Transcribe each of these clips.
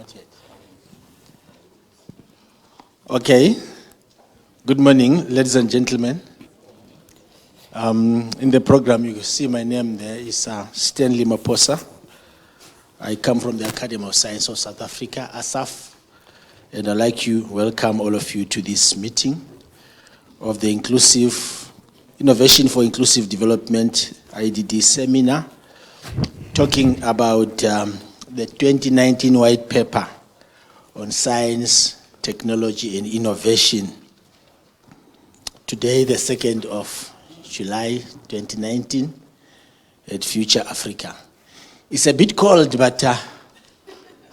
Not yet. Okay. Good morning, ladies and gentlemen. In the program, you see my name there is Stanley Maposa. I come from the Academy of Science of South Africa, ASAF, and I'd like to welcome all of you to this meeting of the Innovation for Inclusive Development, IDD seminar, talking about the 2019 White Paper on Science, Technology and Innovation. Today, the 2nd of July 2019 at Future Africa. It's a bit cold, but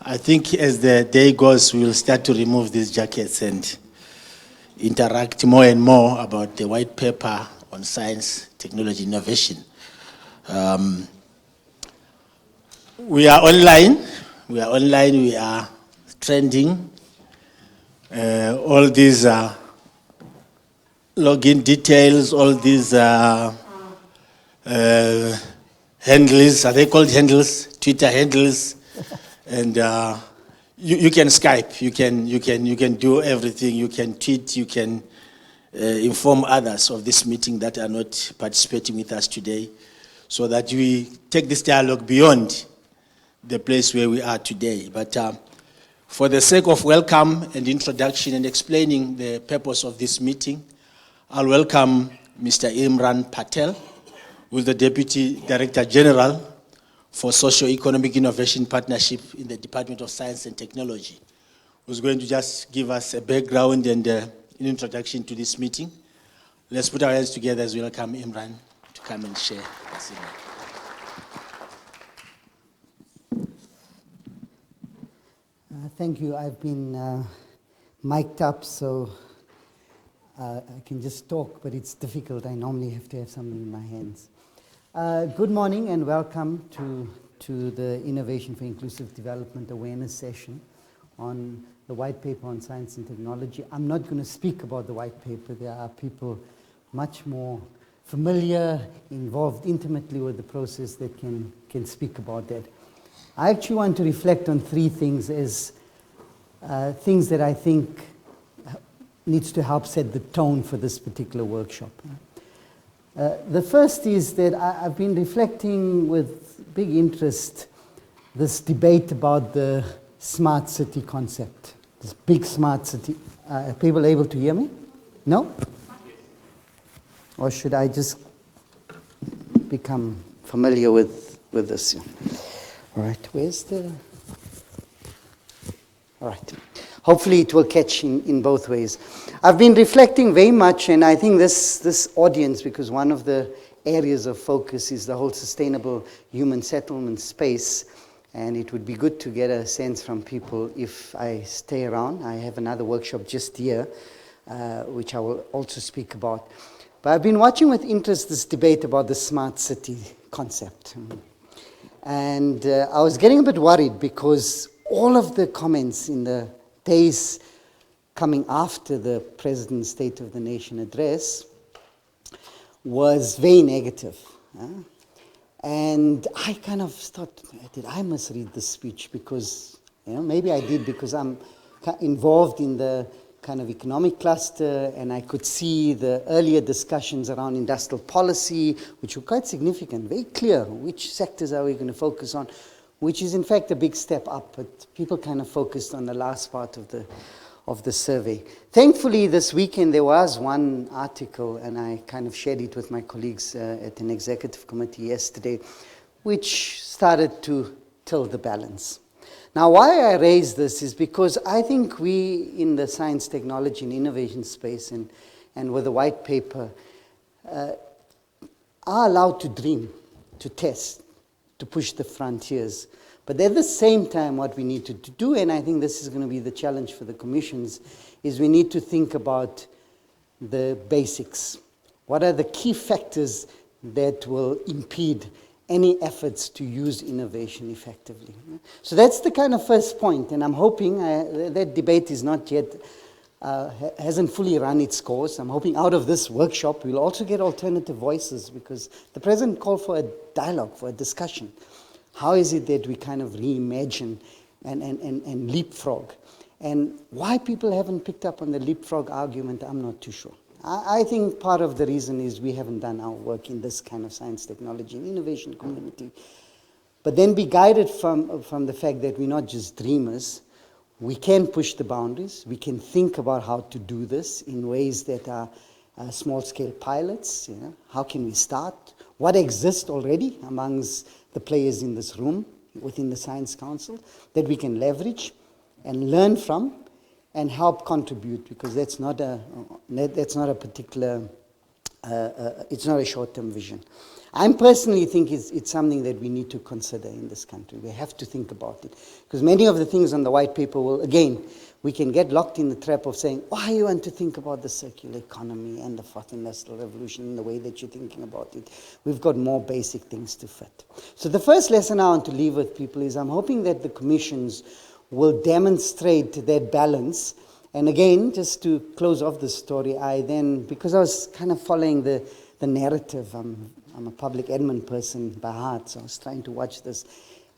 I think as the day goes, we'll start to remove these jackets and interact more and more about the white paper on science, technology, innovation. We are online. We are trending. All these login details, all these handles, are they called handles? Twitter handles, and you can Skype, you can do everything. You can tweet, you can inform others of this meeting that are not participating with us today, so that we take this dialogue beyond the place where we are today. But for the sake of welcome and introduction and explaining the purpose of this meeting, I'll welcome Mr. Imran Patel, who is the Deputy Director General for Socio-Economic Innovation Partnership in the Department of Science and Technology, who's going to just give us a background and an introduction to this meeting. Let's put our hands together as we welcome Imran to come and share this evening. Thank you. I've been mic'd up, so I can just talk, but it's difficult. I normally have to have something in my hands. Good morning and welcome to the Innovation for Inclusive Development Awareness Session on the White Paper on Science and Technology. I'm not going to speak about the White Paper. There are people much more familiar, involved intimately with the process that can speak about that. I actually want to reflect on three things as things that I think needs to help set the tone for this particular workshop. The first is that I've been reflecting with big interest this debate about the smart city concept, this big smart city. Are people able to hear me? No? Or should I just become familiar with this? All right, where's the... All right. Hopefully it will catch in both ways. I've been reflecting very much, and I think this audience, because one of the areas of focus is the whole sustainable human settlement space, and it would be good to get a sense from people if I stay around. I have another workshop just here, which I will also speak about. But I've been watching with interest this debate about the smart city concept. And I was getting a bit worried because all of the comments in the days coming after the President's State of the Nation address was very negative. And I kind of thought, did I misread this speech? Because, maybe I did, because I'm involved in the kind of economic cluster, and I could see the earlier discussions around industrial policy, which were quite significant, very clear, which sectors are we going to focus on, which is in fact a big step up, but people kind of focused on the last part of the survey. Thankfully, this weekend there was one article, and I kind of shared it with my colleagues at an executive committee yesterday, which started to tilt the balance. Now, why I raise this is because I think we in the science, technology, and innovation space and with the white paper are allowed to dream, to test, to push the frontiers. But at the same time, what we need to do, and I think this is going to be the challenge for the commissions, is we need to think about the basics. What are the key factors that will impede any efforts to use innovation effectively? So that's the kind of first point, and I'm hoping that debate is not yet, hasn't fully run its course. I'm hoping out of this workshop we'll also get alternative voices, because the President called for a dialogue, for a discussion. How is it that we kind of reimagine and leapfrog. And why people haven't picked up on the leapfrog argument, I'm not too sure. I think part of the reason is we haven't done our work in this kind of science, technology, and innovation community. But then be guided from the fact that we're not just dreamers. We can push the boundaries. We can think about how to do this in ways that are small-scale pilots. You know? How can we start? What exists already amongst the players in this room within the Science Council that we can leverage and learn from and help contribute, because that's not a particular, it's not a short-term vision. I personally think it's something that we need to consider in this country. We have to think about it. Because many of the things on the white paper will, again, we can get locked in the trap of saying, why you want to think about the circular economy and the fourth industrial revolution in the way that you're thinking about it. We've got more basic things to fit. So the first lesson I want to leave with people is I'm hoping that the commissions will demonstrate that balance. And again, just to close off the story, because I was kind of following the narrative, I'm a public admin person by heart, so I was trying to watch this.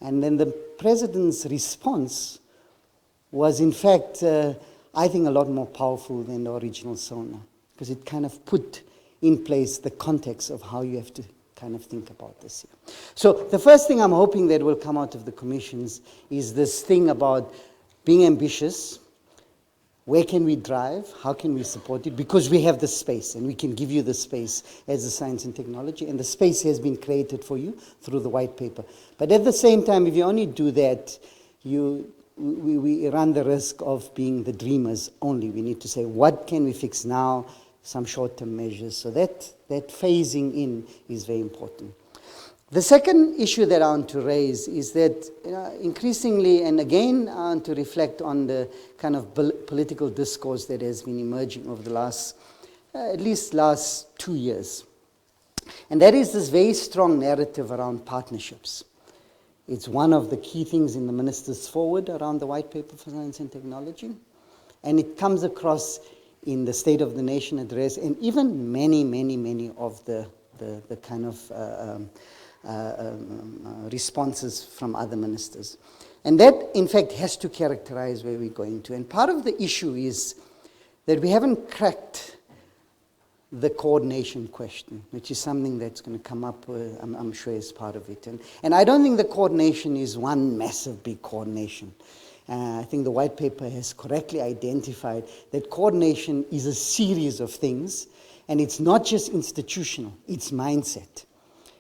And then the president's response was, in fact, I think a lot more powerful than the original SONA, because it kind of put in place the context of how you have to kind of think about this here. So the first thing I'm hoping that will come out of the commissions is this thing about being ambitious. Where can we drive? How can we support it? Because we have the space, and we can give you the space as a science and technology, and the space has been created for you through the white paper. But at the same time, if you only do that, we run the risk of being the dreamers only. We need to say, what can we fix now? Some short-term measures. So that phasing in is very important. The second issue that I want to raise is that increasingly, and again, I want to reflect on the kind of political discourse that has been emerging over the last, at least last 2 years. And that is this very strong narrative around partnerships. It's one of the key things in the Minister's Forward around the White Paper for Science and Technology. And it comes across in the State of the Nation address, and even many of the kind of responses from other ministers. And that, in fact, has to characterize where we're going to. And part of the issue is that we haven't cracked the coordination question, which is something that's going to come up, I'm sure, as part of it. And I don't think the coordination is one massive big coordination. I think the white paper has correctly identified that coordination is a series of things, and it's not just institutional, it's mindset.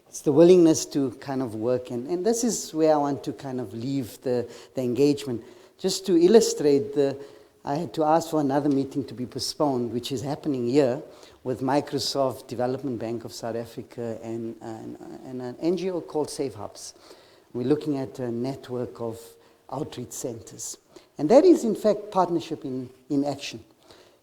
It's the willingness to kind of work, and this is where I want to kind of leave the engagement. Just to illustrate, I had to ask for another meeting to be postponed, which is happening here with Microsoft, Development Bank of South Africa, and an NGO called Safe Hubs. We're looking at a network of outreach centers. And that is, in fact, partnership in action,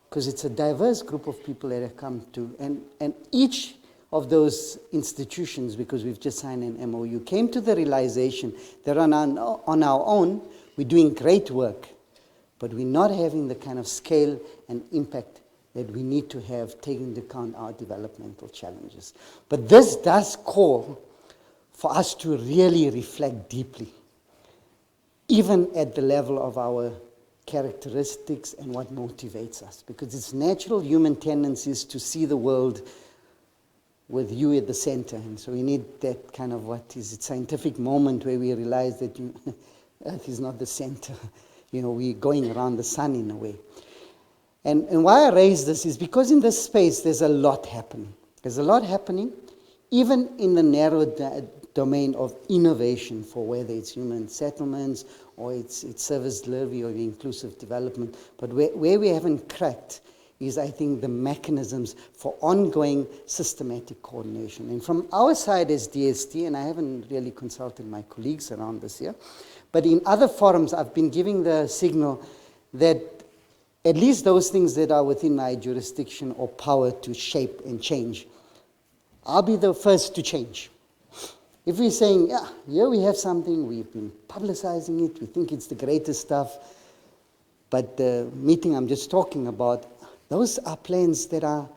because it's a diverse group of people that have come to, and each of those institutions, because we've just signed an MOU, came to the realization that on our own, we're doing great work, but we're not having the kind of scale and impact that we need to have, taking into account our developmental challenges. But this does call for us to really reflect deeply, even at the level of our characteristics and what motivates us, because it's natural human tendencies to see the world with you at the center. And so we need that kind of, scientific moment where we realize that Earth is not the center. We're going around the sun in a way. And why I raise this is because in this space there's a lot happening. There's a lot happening, even in the narrow domain of innovation, for whether it's human settlements or it's service delivery or inclusive development. But where we haven't cracked is, I think, the mechanisms for ongoing systematic coordination. And from our side as DST, and I haven't really consulted my colleagues around this here, but in other forums I've been giving the signal that at least those things that are within my jurisdiction or power to shape and change, I'll be the first to change. If we're saying, yeah, here we have something, we've been publicizing it, we think it's the greatest stuff, but the meeting I'm just talking about, those are plans that are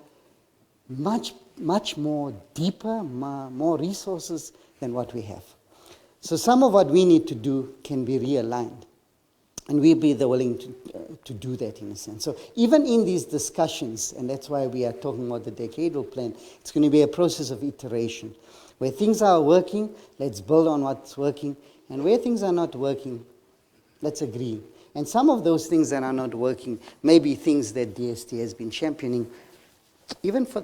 much more deeper, more resources than what we have. So some of what we need to do can be realigned. And we'll be the willing to do that in a sense. So even in these discussions, and that's why we are talking about the decadal plan, it's going to be a process of iteration. Where things are working, let's build on what's working. And where things are not working, let's agree. And some of those things that are not working may be things that DST has been championing even for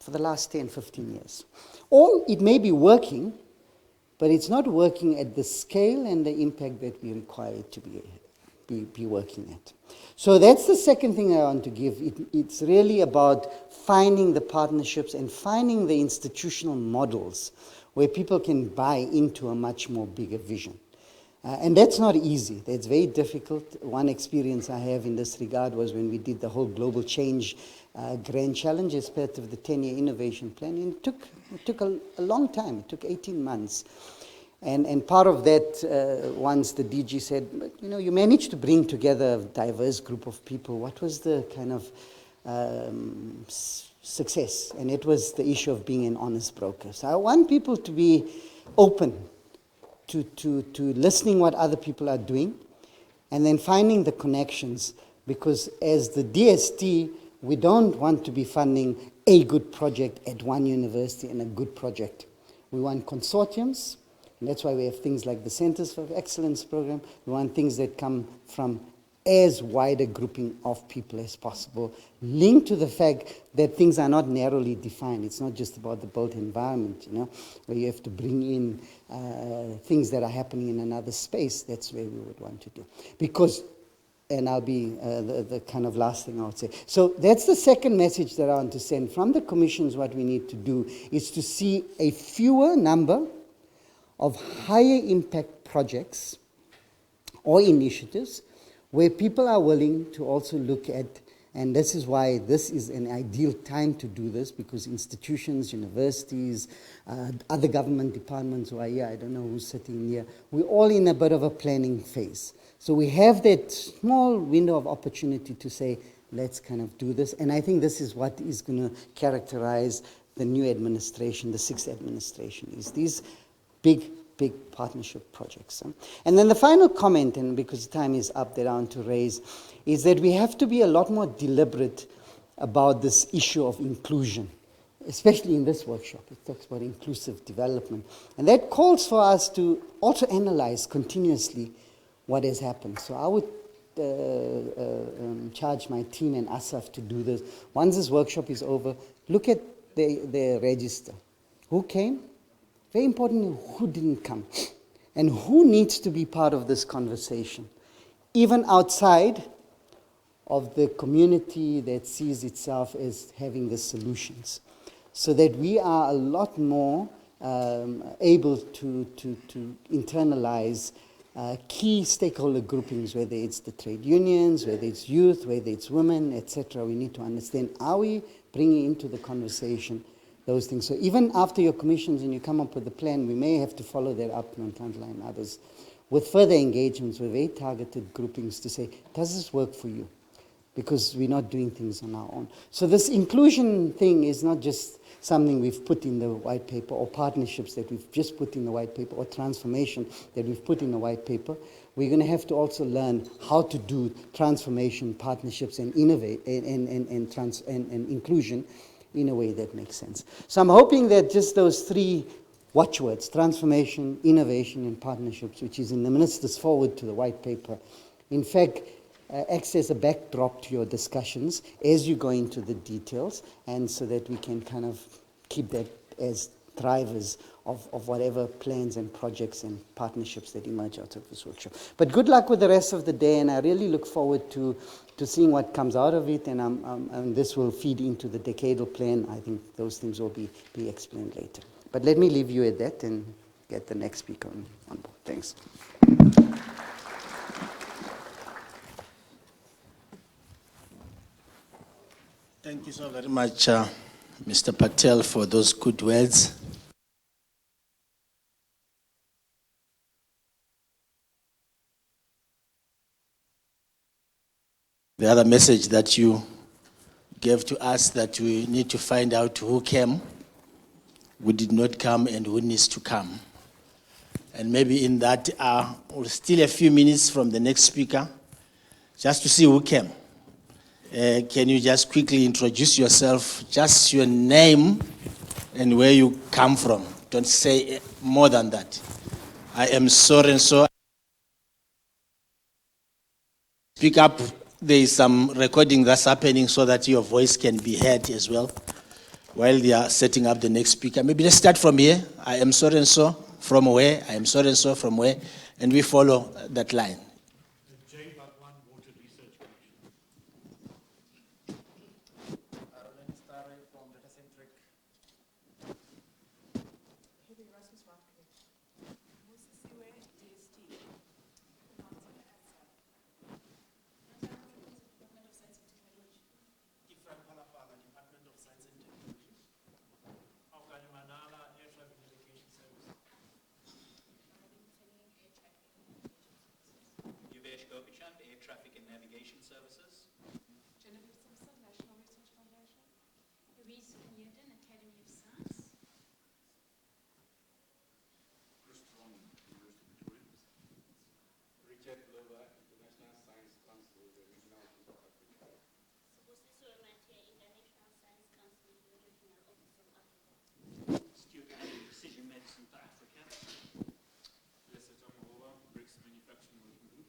the last 10, 15 years. Or it may be working, but it's not working at the scale and the impact that we require it to be working at. So that's the second thing I want to give. It's really about finding the partnerships and finding the institutional models where people can buy into a much more bigger vision. And that's not easy. That's very difficult. One experience I have in this regard was when we did the whole global change grand challenge as part of the 10-year innovation plan. And it took a long time. It took 18 months. And part of that, once the DG said, you managed to bring together a diverse group of people. What was the kind of success? And it was the issue of being an honest broker. So I want people to be open to listening what other people are doing and then finding the connections, because as the DST, we don't want to be funding a good project at one university and a good project. We want consortiums, and that's why we have things like the Centers for Excellence program. We want things that come from as wide a grouping of people as possible, linked to the fact that things are not narrowly defined. It's not just about the built environment, where you have to bring in things that are happening in another space. That's where we would want to do. Because, and I'll be the kind of last thing I would say. So that's the second message that I want to send. From the commissions, what we need to do is to see a fewer number of higher impact projects or initiatives where people are willing to also look at, and this is why this is an ideal time to do this, because institutions, universities, other government departments who are here, I don't know who's sitting here, we're all in a bit of a planning phase. So we have that small window of opportunity to say, let's kind of do this. And I think this is what is going to characterize the new administration, the sixth administration, is these big partnership projects. And then the final comment, and because time is up that I want to raise, is that we have to be a lot more deliberate about this issue of inclusion, especially in this workshop. It talks about inclusive development. And that calls for us to also analyze continuously what has happened. So I would charge my team and Asaf to do this. Once this workshop is over, look at the register. Who came? Very importantly, who didn't come? And who needs to be part of this conversation? Even outside of the community that sees itself as having the solutions. So that we are a lot more able to internalize key stakeholder groupings, whether it's the trade unions, whether it's youth, whether it's women, etc. We need to understand, are we bringing into the conversation those things? So even after your commissions and you come up with a plan, we may have to follow that up on Kantla and others with further engagements with very targeted groupings to say, does this work for you? Because we're not doing things on our own. So this inclusion thing is not just something we've put in the white paper, or partnerships that we've just put in the white paper, or transformation that we've put in the white paper. We're going to have to also learn how to do transformation, partnerships, and innovate and inclusion in a way that makes sense. So I'm hoping that just those three watchwords, transformation, innovation, and partnerships, which is in the minister's forward to the white paper, in fact, acts as a backdrop to your discussions as you go into the details, and so that we can kind of keep that as drivers of whatever plans and projects and partnerships that emerge out of this workshop. But good luck with the rest of the day, and I really look forward to seeing what comes out of it, and this will feed into the decadal plan. I think those things will be explained later. But let me leave you at that and get the next speaker on board. Thanks. Thank you so very much, Mr. Patel, for those good words. The other message that you gave to us, that we need to find out who came, who did not come, and who needs to come. And maybe in that, we'll steal a few minutes from the next speaker, just to see who came. Can you just quickly introduce yourself, just your name and where you come from? Don't say more than that. I am so and so. Speak up. There is some recording that's happening so that your voice can be heard as well while they are setting up the next speaker. Maybe let's start from here. I am so and so from where? I am so and so from where? And we follow that line. Air Traffic and Navigation Services. Genevieve Simpson, National Research Foundation. Louise Newton, Academy of Science. Richard Glover, International Science Council, the Regional Office of Africa. International Science Council, the Regional Office of Africa. Stuart Precision Medicine for Africa. Lester John Mahova, Bricks Manufacturing Working Group.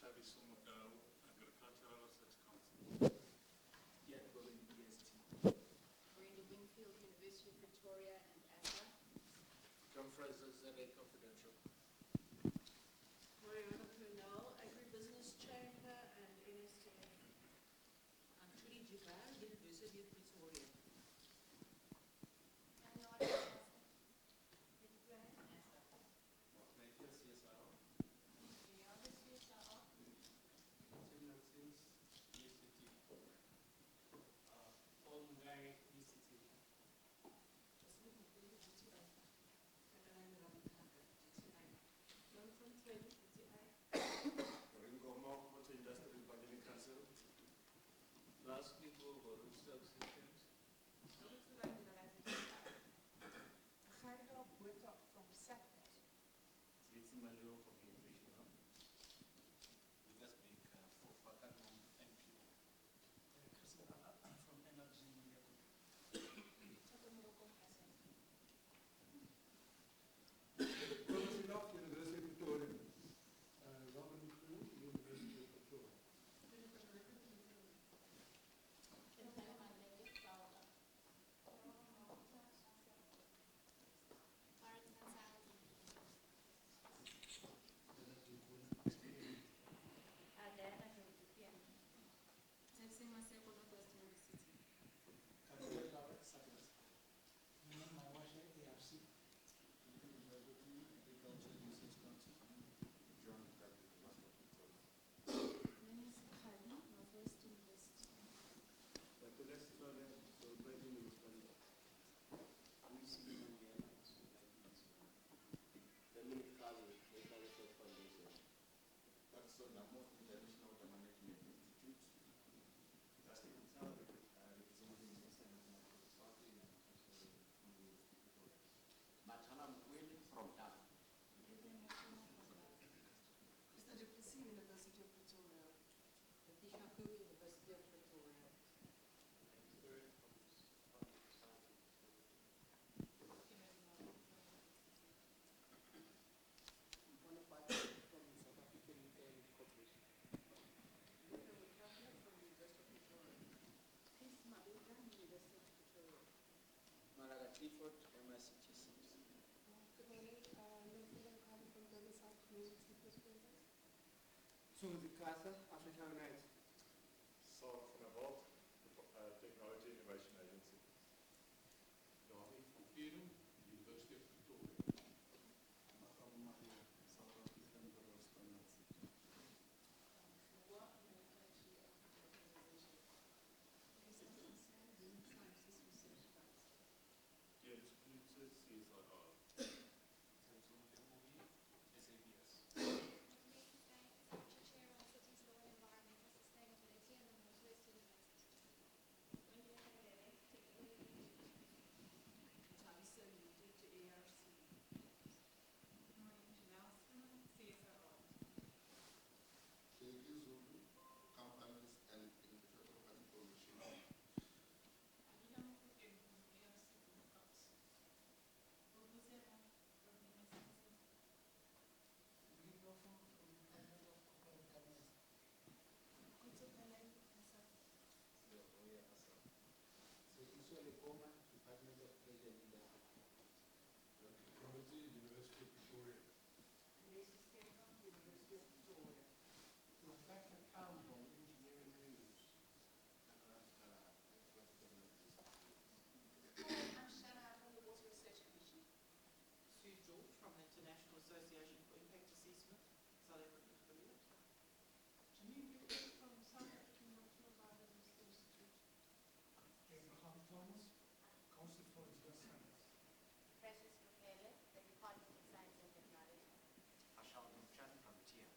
Travis Somodao, Agricultural Research Council. Yeah, Robin EST. Randy Wingfield, University of Victoria and ASA. John Fraser, ZA Confidential. Mariana Purnell, Agribusiness Chamber and NSTA. I'm Trudy Jubal, University of Pretoria. Ringomo, Motor Industry Bargaining Council. Last people were Rootstock Systems. Gerda Botha from SAPNet. It's Malio from Innovation Hub. Lucas Baker for Fakadom NPO. Chris from Energy Media Group. Thomas University of Pretoria. Robin Crew, University of Pretoria. Mr. Duplessis, University of Pretoria. Letitia Cook, University of Pretoria. Bonaparte from South African Corporation. Linda McCartney from University of Pretoria. Chris Mabuka, University of Pretoria. Malaga Clifford, MICT Good morning, Lynn Carter from Riverside Community Pretoria. Susie Kasa, African United. Saul van der Walt, Technology Innovation Agency. David van Vuren, University of Pretoria. South African Bureau of Standards. James Knudsen, CSIR. Samsung Tempovi, SABS. Chair on Cities Law, Environmental Sustainability and the Northwest Association for Impact Assessment, South African affiliate. Janine, you came from South African National Biodiversity Institute. Abraham Thomas, Council for Geoscience. Precious Bukele, the Department of Science and Technology. Ashal Nurchan from TIA.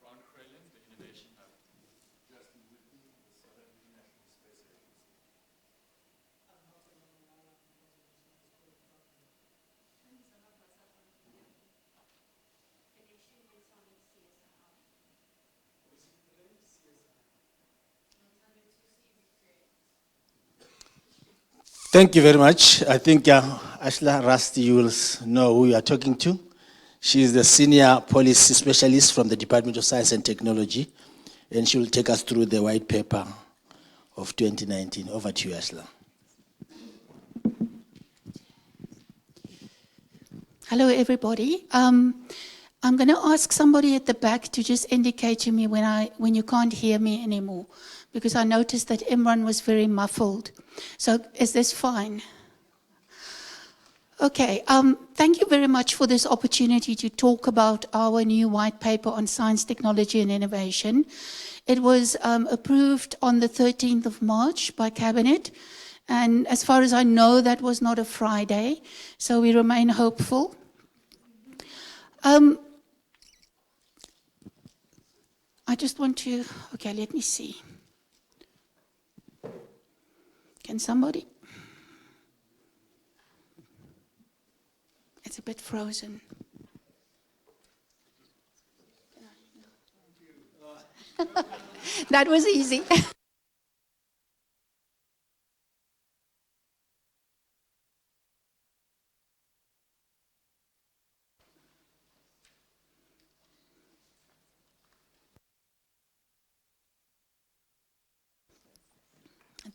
Grant Crayland, the Innovation Hub. Justin Whitney, the Southern International Space Agency. Inaction and Sonic CSR. Thank you very much. I think Ashla Rusty, you will know who you are talking to. She is the Senior Policy Specialist from the Department of Science and Technology, and she will take us through the white paper of 2019. Over to you, Ashla. Hello, everybody. I'm going to ask somebody at the back to just indicate to me when you can't hear me anymore, because I noticed that Imran was very muffled. So is this fine? Okay. Thank you very much for this opportunity to talk about our new white paper on science, technology, and innovation. It was approved on the 13th of March by Cabinet. And as far as I know, that was not a Friday. So we remain hopeful. I just want to, okay, let me see. Can somebody? It's a bit frozen. That was easy.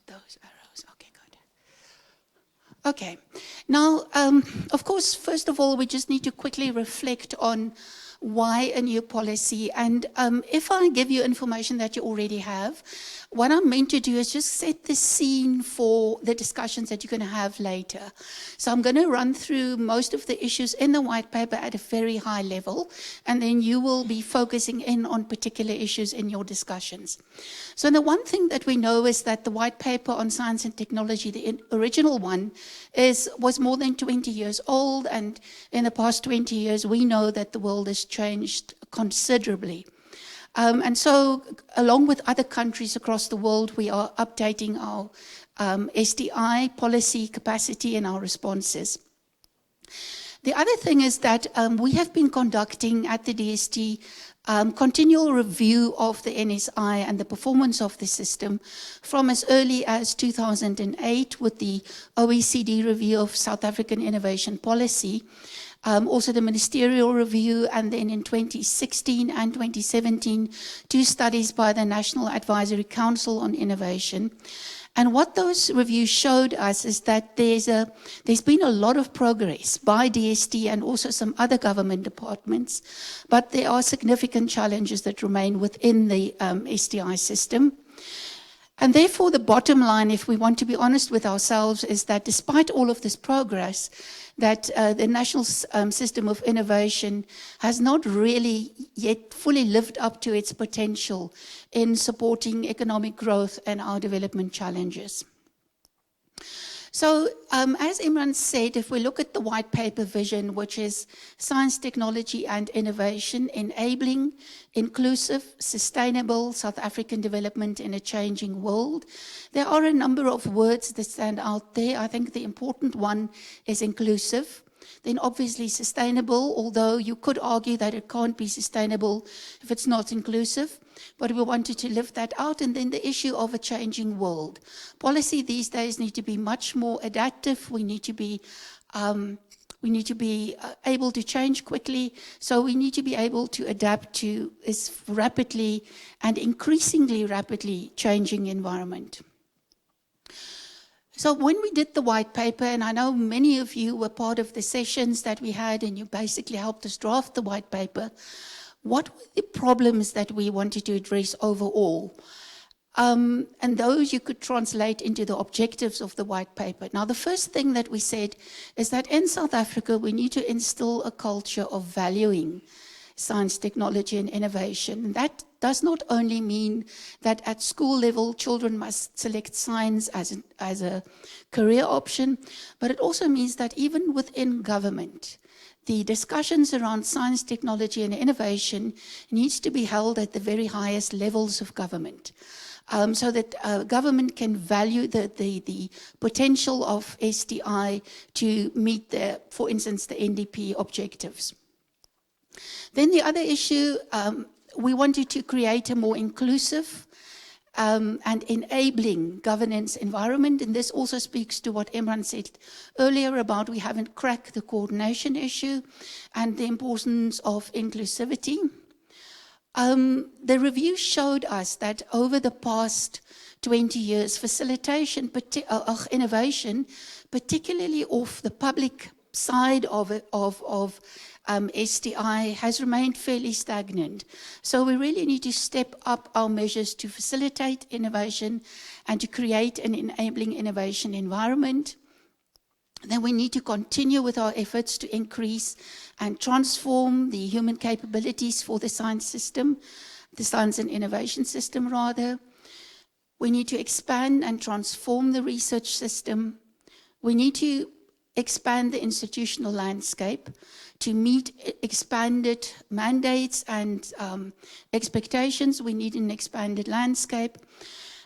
Those arrows, okay, good. Okay, now, of course, first of all, we just need to quickly reflect on why a new policy. And if I give you information that you already have, what I'm meant to do is just set the scene for the discussions that you're going to have later. So I'm going to run through most of the issues in the white paper at a very high level, and then you will be focusing in on particular issues in your discussions. So the one thing that we know is that the white paper on science and technology, the original one, was more than 20 years old, and in the past 20 years, we know that the world has changed considerably. And so, along with other countries across the world, we are updating our SDI policy capacity and our responses. The other thing is that we have been conducting at the DST continual review of the NSI and the performance of the system from as early as 2008 with the OECD review of South African innovation policy. Also the ministerial review, and then in 2016 and 2017, 2 studies by the National Advisory Council on Innovation. And what those reviews showed us is that there's been a lot of progress by DST and also some other government departments, but there are significant challenges that remain within the SDI system. And therefore, the bottom line, if we want to be honest with ourselves, is that despite all of this progress, that the national system of innovation has not really yet fully lived up to its potential in supporting economic growth and our development challenges. So, as Imran said, if we look at the white paper vision, which is science, technology, and innovation, enabling inclusive, sustainable South African development in a changing world, there are a number of words that stand out there. I think the important one is inclusive. Then obviously sustainable, although you could argue that it can't be sustainable if it's not inclusive. But we wanted to lift that out. And then the issue of a changing world. Policy these days need to be much more adaptive. We need to be able to change quickly. So we need to be able to adapt to this rapidly and increasingly rapidly changing environment. So when we did the white paper, and I know many of you were part of the sessions that we had, and you basically helped us draft the white paper, what were the problems that we wanted to address overall? And those you could translate into the objectives of the white paper. Now, the first thing that we said is that in South Africa, we need to instill a culture of valuing science, technology, and innovation. And that does not only mean that at school level, children must select science as a career option, but it also means that even within government, the discussions around science, technology, and innovation needs to be held at the very highest levels of government. So that government can value the potential of STI to meet, for instance, the NDP objectives. Then the other issue, we wanted to create a more inclusive and enabling governance environment, and this also speaks to what Imran said earlier about we haven't cracked the coordination issue and the importance of inclusivity. The review showed us that over the past 20 years, facilitation, innovation, particularly off the public side of STI, has remained fairly stagnant. So we really need to step up our measures to facilitate innovation and to create an enabling innovation environment. Then we need to continue with our efforts to increase and transform the human capabilities for the science system, the science and innovation system rather. We need to expand and transform the research system. We need to expand the institutional landscape to meet expanded mandates and expectations. We need an expanded landscape.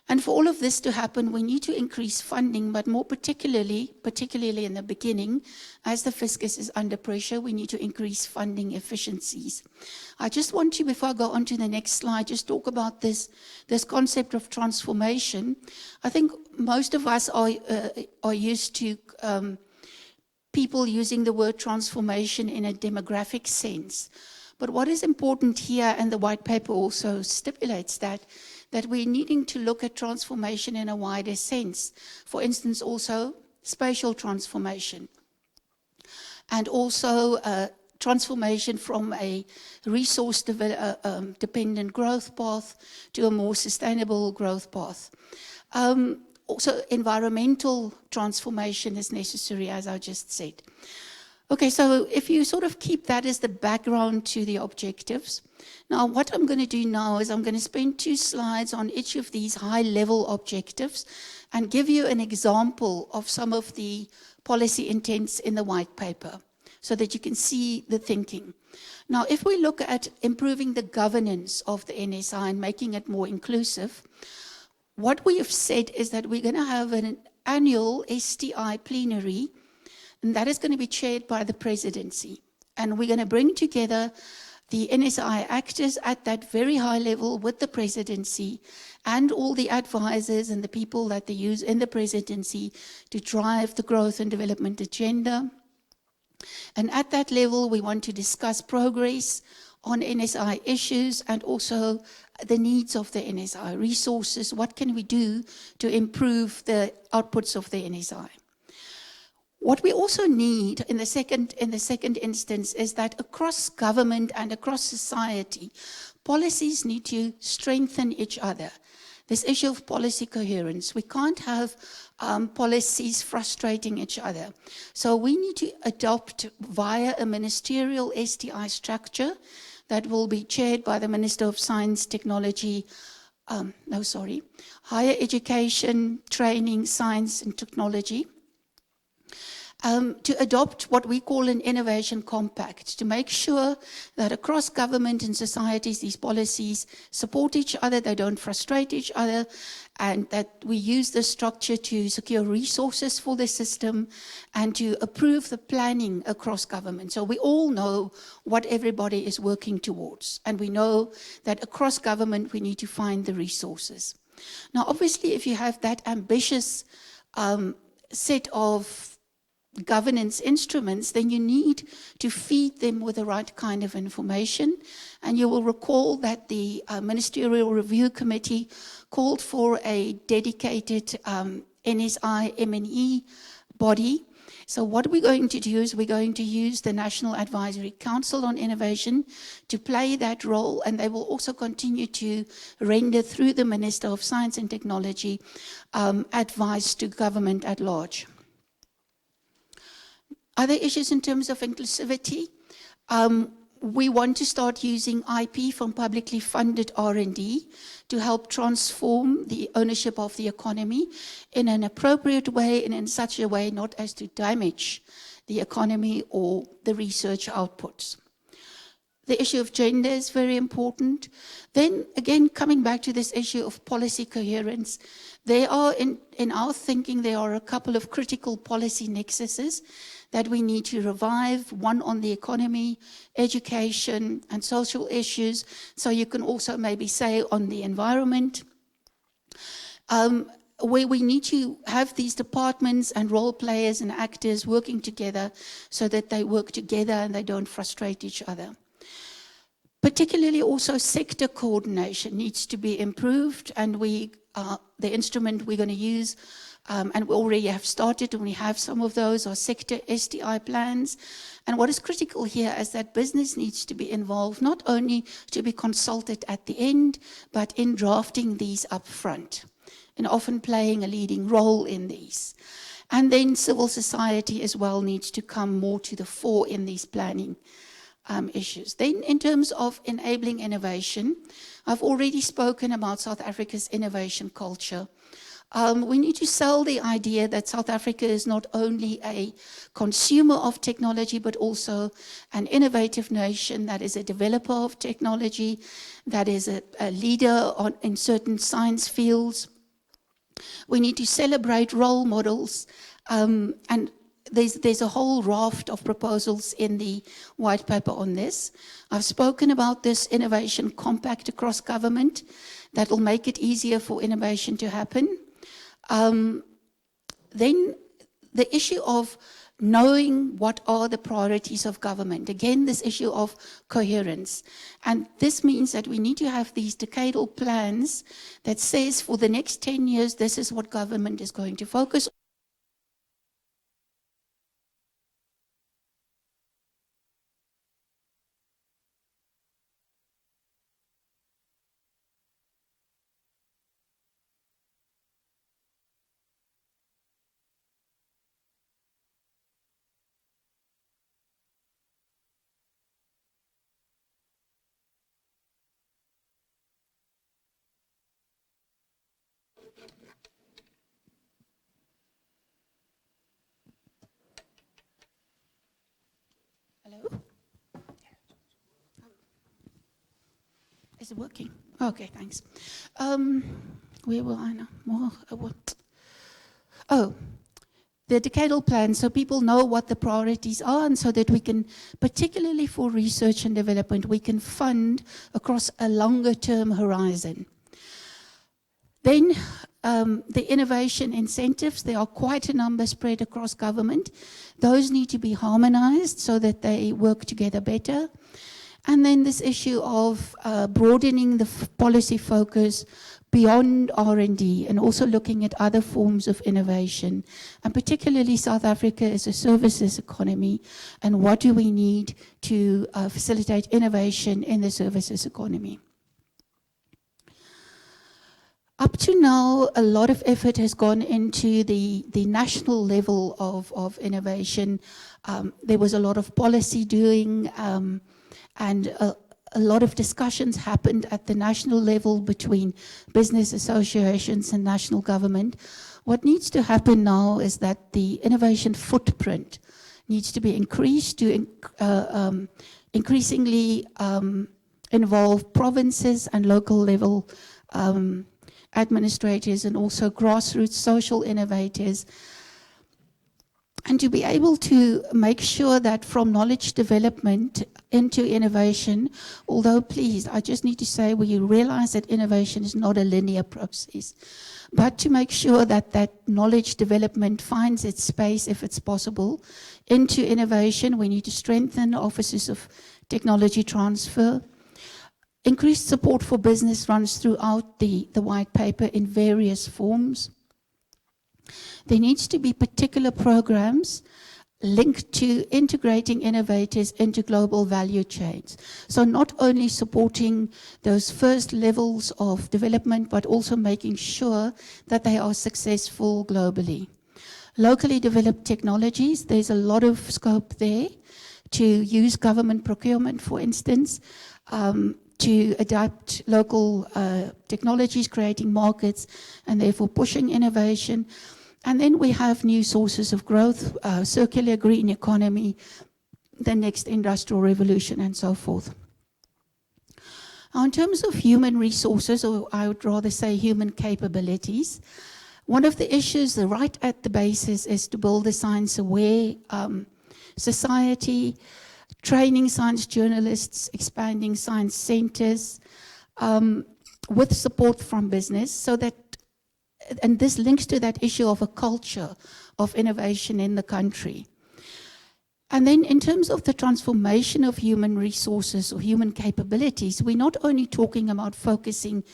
And for all of this to happen, we need to increase funding, but more particularly in the beginning, as the fiscus is under pressure, we need to increase funding efficiencies. I just want to, before I go on to the next slide, just talk about this concept of transformation. I think most of us are used to people using the word transformation in a demographic sense. But what is important here, and the white paper also stipulates that we're needing to look at transformation in a wider sense. For instance, also spatial transformation. And also transformation from a resource-dependent growth path to a more sustainable growth path. Also, environmental transformation is necessary, as I just said. Okay, so if you sort of keep that as the background to the objectives. Now, what I'm going to do now is I'm going to spend 2 slides on each of these high-level objectives and give you an example of some of the policy intents in the white paper so that you can see the thinking. Now, if we look at improving the governance of the NSI and making it more inclusive, what we have said is that we're going to have an annual STI plenary, and that is going to be chaired by the presidency. And we're going to bring together the NSI actors at that very high level with the presidency and all the advisors and the people that they use in the presidency to drive the growth and development agenda. And at that level, we want to discuss progress on NSI issues and also the needs of the NSI, resources, what can we do to improve the outputs of the NSI. What we also need in the second instance is that across government and across society, policies need to strengthen each other. This issue of policy coherence, we can't have policies frustrating each other. So we need to adopt via a ministerial STI structure that will be chaired by the Minister of Science, Technology, Higher Education, Training, Science and Technology, to adopt what we call an innovation compact, to make sure that across government and societies, these policies support each other, they don't frustrate each other, and that we use this structure to secure resources for the system and to approve the planning across government. So we all know what everybody is working towards, and we know that across government we need to find the resources. Now, obviously, if you have that ambitious set of governance instruments, then you need to feed them with the right kind of information. And you will recall that the Ministerial Review Committee called for a dedicated NSI M&E body. So what we're going to do is we're going to use the National Advisory Council on Innovation to play that role, and they will also continue to render through the Minister of Science and Technology advice to government at large. Other issues in terms of inclusivity, we want to start using IP from publicly funded R&D to help transform the ownership of the economy in an appropriate way and in such a way not as to damage the economy or the research outputs. The issue of gender is very important. Then again, coming back to this issue of policy coherence, there are, in our thinking, there are a couple of critical policy nexuses that we need to revive, one on the economy, education, and social issues. So you can also maybe say on the environment, where we need to have these departments and role players and actors working together so that they work together and they don't frustrate each other. Particularly also sector coordination needs to be improved, and the instrument we're going to use, and we already have started and we have some of those, are sector SDI plans. And what is critical here is that business needs to be involved, not only to be consulted at the end, but in drafting these up front, and often playing a leading role in these. And then civil society as well needs to come more to the fore in these planning issues. Then in terms of enabling innovation, I've already spoken about South Africa's innovation culture. We need to sell the idea that South Africa is not only a consumer of technology, but also an innovative nation that is a developer of technology, that is a leader in certain science fields. We need to celebrate role models, and there's a whole raft of proposals in the white paper on this. I've spoken about this innovation compact across government that will make it easier for innovation to happen. Then the issue of knowing what are the priorities of government. Again, this issue of coherence. And this means that we need to have these decadal plans that says for the next 10 years, this is what government is going to focus on. Hello? Is it working? Okay, thanks. Where were I now? Oh, the decadal plan, so people know what the priorities are, and so that we can, particularly for research and development, we can fund across a longer term horizon. Then the innovation incentives, there are quite a number spread across government. Those need to be harmonized so that they work together better. And then this issue of broadening the policy focus beyond R&D and also looking at other forms of innovation. And particularly South Africa is a services economy, and what do we need to facilitate innovation in the services economy? Up to now, a lot of effort has gone into the national level of innovation. There was a lot of policy doing, and a lot of discussions happened at the national level between business associations and national government. What needs to happen now is that the innovation footprint needs to be increased to increasingly involve provinces and local level administrators and also grassroots social innovators, and to be able to make sure that from knowledge development into innovation, although please, I just need to say we realize that innovation is not a linear process, but to make sure that that knowledge development finds its space, if it's possible, into innovation. We need to strengthen offices of technology transfer. Increased support for business runs throughout the white paper in various forms. There needs to be particular programs linked to integrating innovators into global value chains. So not only supporting those first levels of development, but also making sure that they are successful globally. Locally developed technologies, there's a lot of scope there to use government procurement, for instance, to adapt local technologies, creating markets, and therefore pushing innovation. And then we have new sources of growth, circular green economy, the next industrial revolution, and so forth. Now, in terms of human resources, or I would rather say human capabilities, one of the issues right at the basis is to build a science-aware society, training science journalists, expanding science centers, with support from business, so that, and this links to that issue of a culture of innovation in the country. And then in terms of the transformation of human resources or human capabilities, we're not only talking about focusing,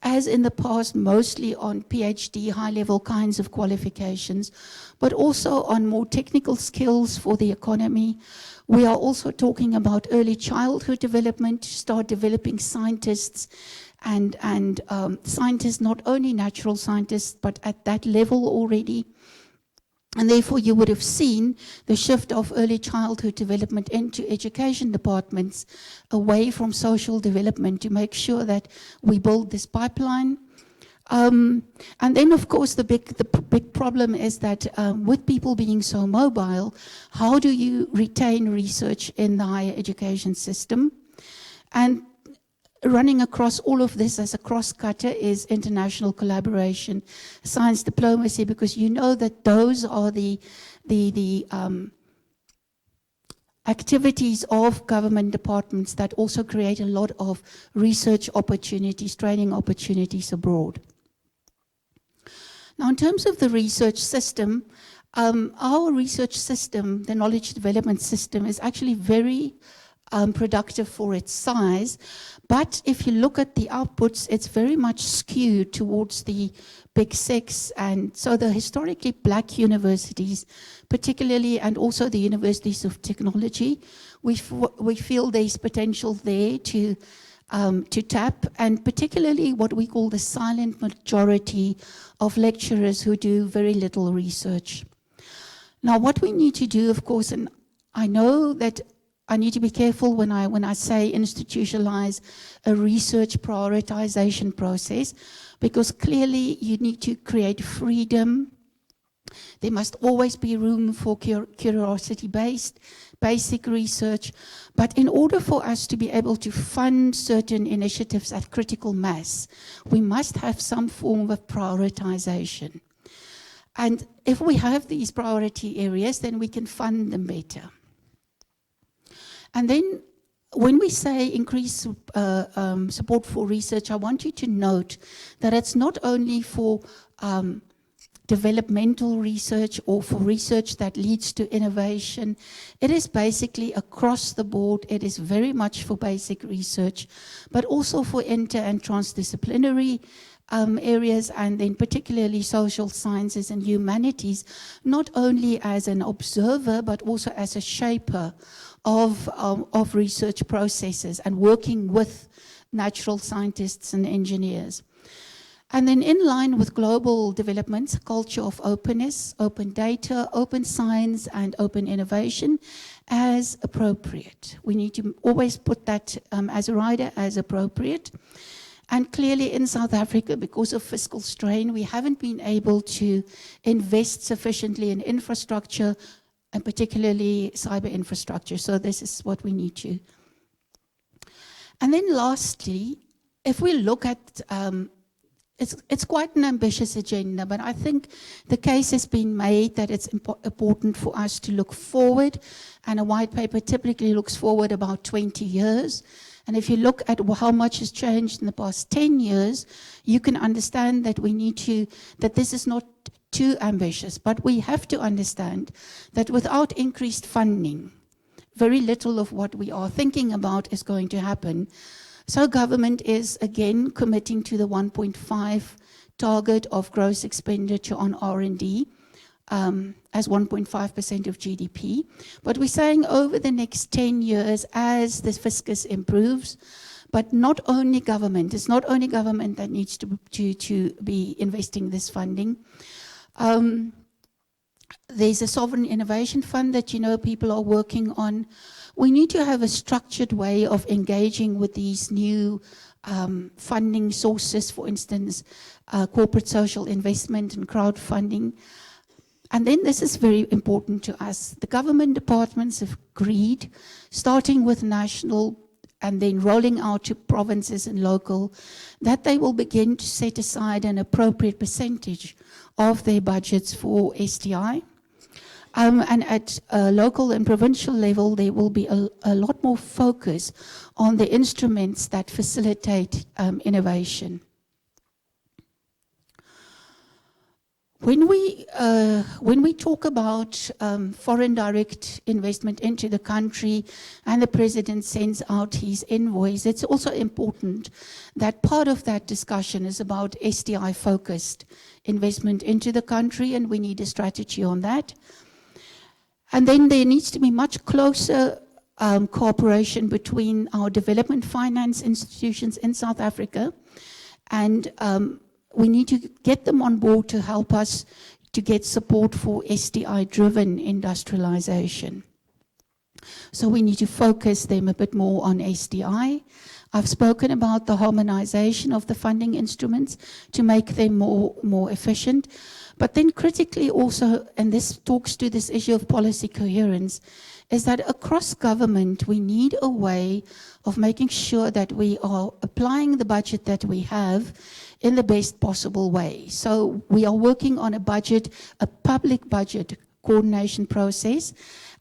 as in the past, mostly on PhD, high-level kinds of qualifications, but also on more technical skills for the economy. We are also talking about early childhood development, to start developing scientists, and scientists, not only natural scientists, but at that level already. And therefore, you would have seen the shift of early childhood development into education departments, away from social development, to make sure that we build this pipeline. And then, of course, the big problem is that with people being so mobile, how do you retain research in the higher education system? And running across all of this as a cross-cutter is international collaboration, science diplomacy, because you know that those are the activities of government departments that also create a lot of research opportunities, training opportunities abroad. Now, in terms of the research system, our research system, the knowledge development system, is actually very productive for its size. But if you look at the outputs, it's very much skewed towards the big six. And so the historically black universities, particularly, and also the universities of technology, we feel there's potential there to tap, and particularly what we call the silent majority of lecturers who do very little research. Now, what we need to do, of course, and I know that I need to be careful when I say institutionalize a research prioritization process, because clearly you need to create freedom. There must always be room for curiosity-based, basic research. But in order for us to be able to fund certain initiatives at critical mass, we must have some form of prioritization. And if we have these priority areas, then we can fund them better. And then when we say increase support for research, I want you to note that it's not only for developmental research or for research that leads to innovation. It is basically across the board. It is very much for basic research, but also for inter and transdisciplinary areas, and then particularly social sciences and humanities, not only as an observer, but also as a shaper of research processes and working with natural scientists and engineers. And then in line with global developments, culture of openness, open data, open science, and open innovation as appropriate. We need to always put that as a rider as appropriate. And clearly in South Africa, because of fiscal strain, we haven't been able to invest sufficiently in infrastructure, and particularly cyber infrastructure. So this is what we need to. And then lastly, if we look at, it's quite an ambitious agenda, but I think the case has been made that it's important for us to look forward, and a white paper typically looks forward about 20 years. And if you look at how much has changed in the past 10 years, you can understand that we need to, that this is not too ambitious, but we have to understand that without increased funding, very little of what we are thinking about is going to happen. So government is again committing to the 1.5 target of gross expenditure on R&D. as 1.5% of GDP. But we're saying over the next 10 years, as the fiscus improves, but not only government, it's not only government that needs to be investing this funding. There's a sovereign innovation fund that people are working on. We need to have a structured way of engaging with these new funding sources, for instance, corporate social investment and crowdfunding. And then this is very important to us. The government departments have agreed, starting with national and then rolling out to provinces and local, that they will begin to set aside an appropriate percentage of their budgets for STI. And at local and provincial level, there will be a lot more focus on the instruments that facilitate innovation. When we talk about foreign direct investment into the country and the president sends out his envoys, it's also important that part of that discussion is about STI-focused investment into the country, and we need a strategy on that. And then there needs to be much closer cooperation between our development finance institutions in South Africa, and we need to get them on board to help us to get support for STI-driven industrialization. So we need to focus them a bit more on STI. I've spoken about the harmonization of the funding instruments to make them more efficient. But then critically also, and this talks to this issue of policy coherence, is that across government we need a way of making sure that we are applying the budget that we have in the best possible way. So we are working on a public budget coordination process,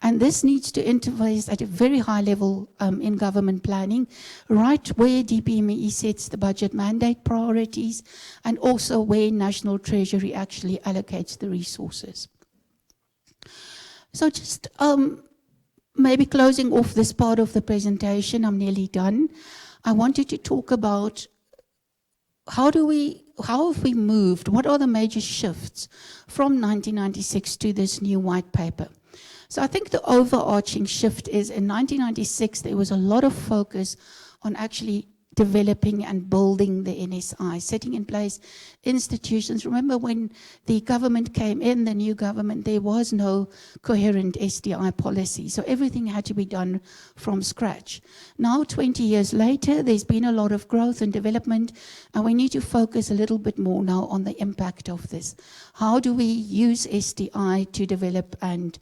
and this needs to interface at a very high level in government planning, right where DPME sets the budget mandate priorities, and also where National Treasury actually allocates the resources. So just maybe closing off this part of the presentation, I'm nearly done. I wanted to talk about how have we moved? What are the major shifts from 1996 to this new white paper? So I think the overarching shift is in 1996, there was a lot of focus on actually developing and building the NSI, setting in place institutions. Remember when the government came in, the new government, there was no coherent SDI policy. So everything had to be done from scratch. Now, 20 years later, there's been a lot of growth and development, and we need to focus a little bit more now on the impact of this. How do we use SDI to develop and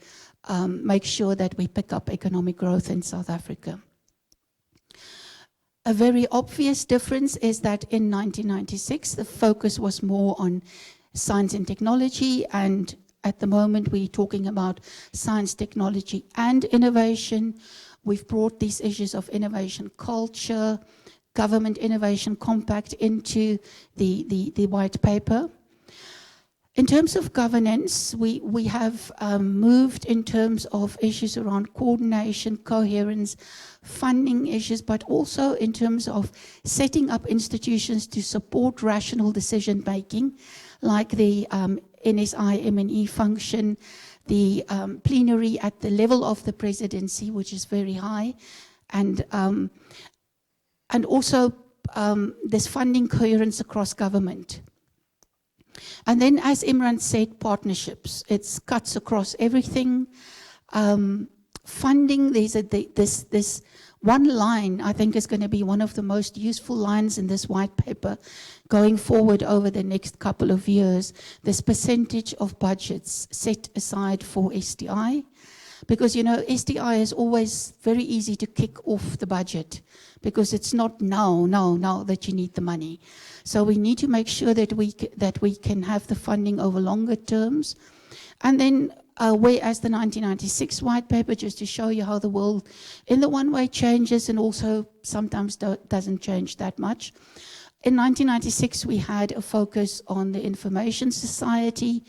make sure that we pick up economic growth in South Africa? A very obvious difference is that in 1996, the focus was more on science and technology, and at the moment we're talking about science, technology, and innovation. We've brought these issues of innovation culture, government innovation compact into the white paper. In terms of governance, we have moved in terms of issues around coordination, coherence, funding issues, but also in terms of setting up institutions to support rational decision making, like the NSI M&E function, the plenary at the level of the presidency, which is very high, and also this funding coherence across government. And then, as Imran said, partnerships. It cuts across everything. Funding, there's this one line I think is going to be one of the most useful lines in this white paper going forward over the next couple of years, this percentage of budgets set aside for SDI. Because, you know, SDI is always very easy to kick off the budget because it's not now that you need the money. So we need to make sure that we can have the funding over longer terms. And then whereas the 1996 white paper, just to show you how the world in the one way changes and also sometimes doesn't change that much. In 1996, we had a focus on the information society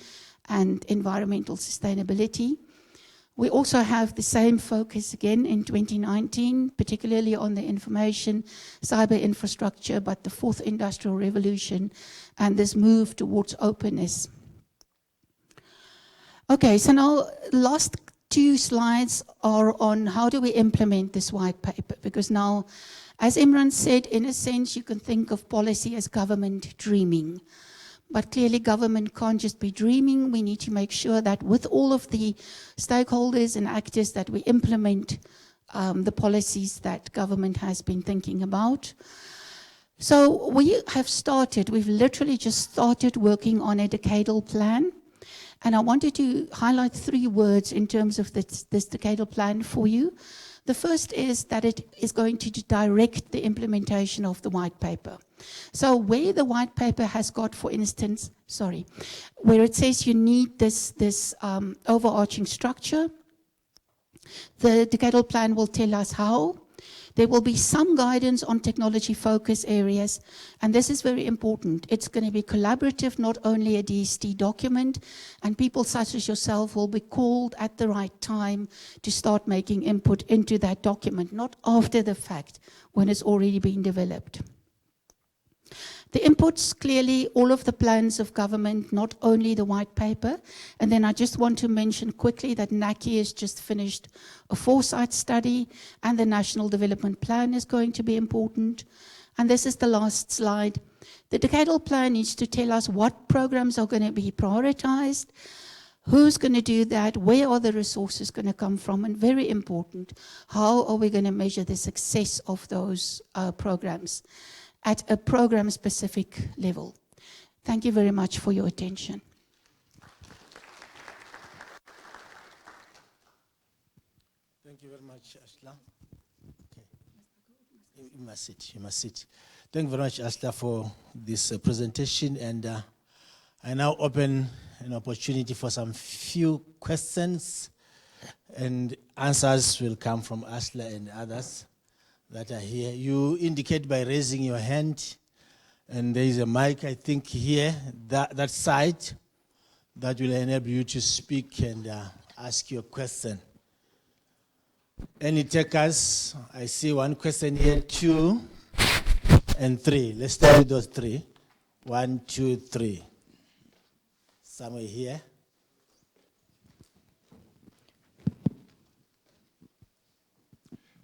and environmental sustainability. We also have the same focus again in 2019, particularly on the information, cyber infrastructure, but the fourth industrial revolution and this move towards openness. Okay, so now last two slides are on how do we implement this white paper, because now, as Imran said, in a sense you can think of policy as government dreaming. But clearly government can't just be dreaming. We need to make sure that with all of the stakeholders and actors that we implement the policies that government has been thinking about. So we've literally just started working on a decadal plan. And I wanted to highlight 3 words in terms of this decadal plan for you. The first is that it is going to direct the implementation of the white paper. So where the white paper has got, for instance, where it says you need this overarching structure, the decadal plan will tell us how. There will be some guidance on technology focus areas, and this is very important. It's going to be collaborative, not only a DST document, and people such as yourself will be called at the right time to start making input into that document, not after the fact when it's already been developed. The inputs, clearly all of the plans of government, not only the white paper. And then I just want to mention quickly that NACI has just finished a foresight study, and the National Development Plan is going to be important. And this is the last slide. The decadal plan needs to tell us what programs are going to be prioritized, who's going to do that, where are the resources going to come from, and very important, how are we going to measure the success of those programs at a program-specific level. Thank you very much for your attention. Thank you very much, Ashla. Okay. You must sit. Thank you very much, Ashla, for this presentation. And I now open an opportunity for some few questions, and answers will come from Ashla and others that are here. You indicate by raising your hand, and there is a mic, I think, here, that side, that will enable you to speak and ask your question. Any takers? I see one question here, 2 and 3. Let's start with those 3. 1, 2, 3. Somewhere here.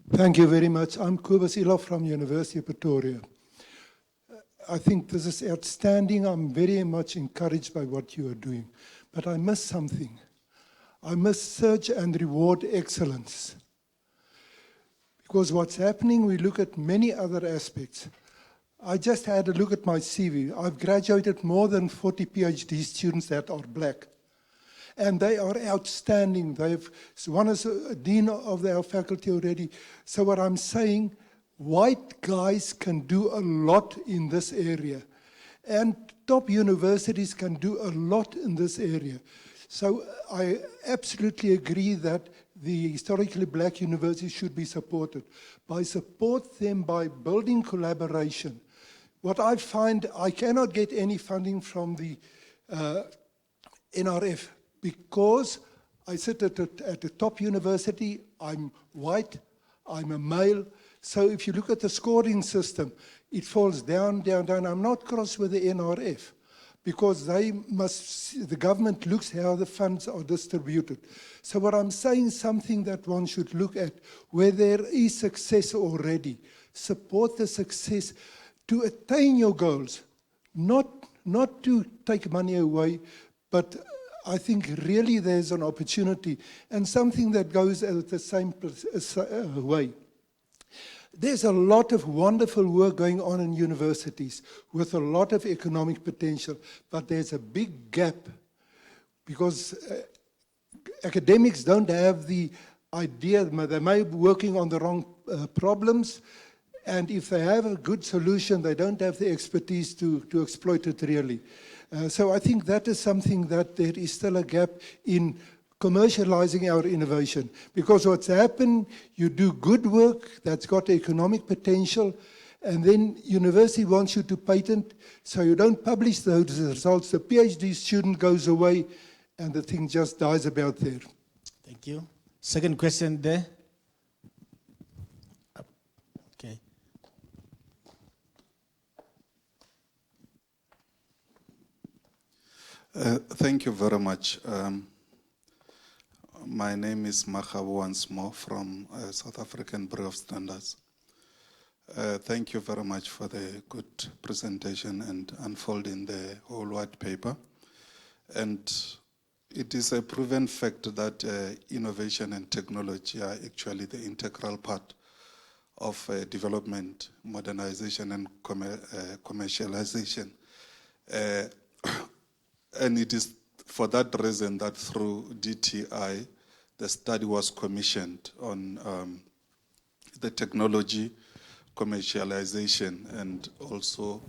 Thank you very much. I'm Kobus Ilov from University of Pretoria. I think this is outstanding. I'm very much encouraged by what you are doing. But I miss something. I miss search and reward excellence. Because what's happening, we look at many other aspects. I just had a look at my CV. I've graduated more than 40 PhD students that are black. And they are outstanding. One is a dean of our faculty already. So what I'm saying, white guys can do a lot in this area. And top universities can do a lot in this area. So I absolutely agree that the historically black universities should be supported. By support them by building collaboration. What I find, I cannot get any funding from the NRF. Because I sit at a top university, I'm white, I'm a male. So if you look at the scoring system, it falls down, down, down. I'm not cross with the NRF because the government looks how the funds are distributed. So what I'm saying is something that one should look at, where there is success already. Support the success to attain your goals, not to take money away, but I think really there's an opportunity and something that goes at the same way. There's a lot of wonderful work going on in universities with a lot of economic potential, but there's a big gap because academics don't have the idea, they may be working on the wrong problems, and if they have a good solution, they don't have the expertise to exploit it really. So I think that is something that there is still a gap in commercializing our innovation. Because what's happened, you do good work that's got economic potential, and then university wants you to patent, so you don't publish those results. The PhD student goes away, and the thing just dies about there. Thank you. Second question there. Okay. Thank you very much. My name is Makhabu once more from South African Bureau of Standards. Thank you very much for the good presentation and unfolding the whole white paper. And it is a proven fact that innovation and technology are actually the integral part of development, modernization, and commercialization. And it is for that reason that through DTI, the study was commissioned on the technology, commercialization, and also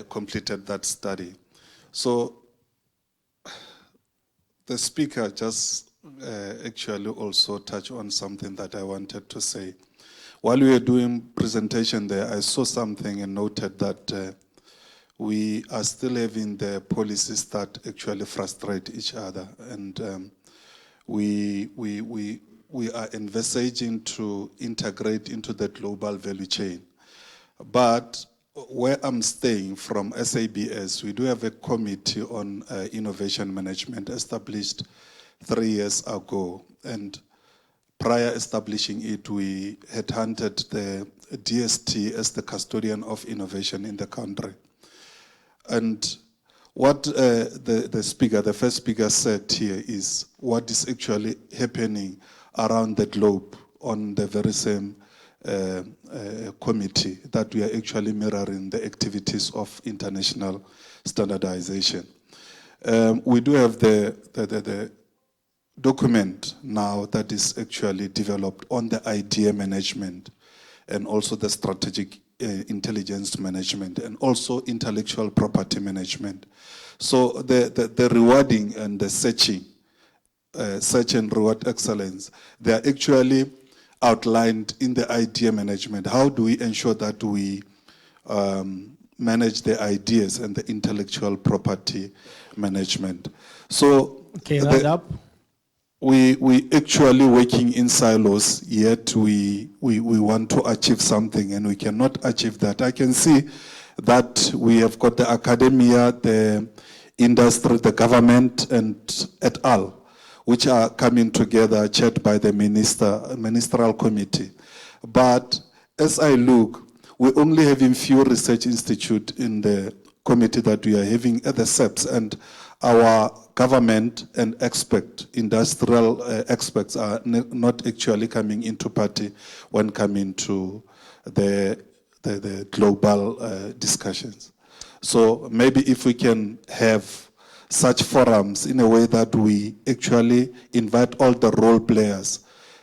completed that study. So the speaker just actually also touched on something that I wanted to say. While we were doing presentation there, I saw something and noted that we are still having the policies that actually frustrate each other, and we are envisaging to integrate into the global value chain. But where I'm staying from SABS, we do have a committee on innovation management established 3 years ago, and prior establishing it, we had hunted the DST as the custodian of innovation in the country. And what the first speaker said here is what is actually happening around the globe on the very same committee that we are actually mirroring the activities of international standardization. We do have the document now that is actually developed on the idea management and also the strategic intelligence management and also intellectual property management. So the rewarding and the searching, search and reward excellence, they are actually outlined in the idea management. How do we ensure that we manage the ideas and the intellectual property management? So Okay, round up. we actually working in silos, yet we want to achieve something and we cannot achieve that. I can see that we have got the academia, the industry, the government, and et al., which are coming together, chaired by the ministerial committee. But as I look, we're only having few research institutes in the committee that we are having at the SEPs, and our government and industrial experts are not actually coming into party when coming to the global discussions. So maybe if we can have such forums in a way that we actually invite all the role players,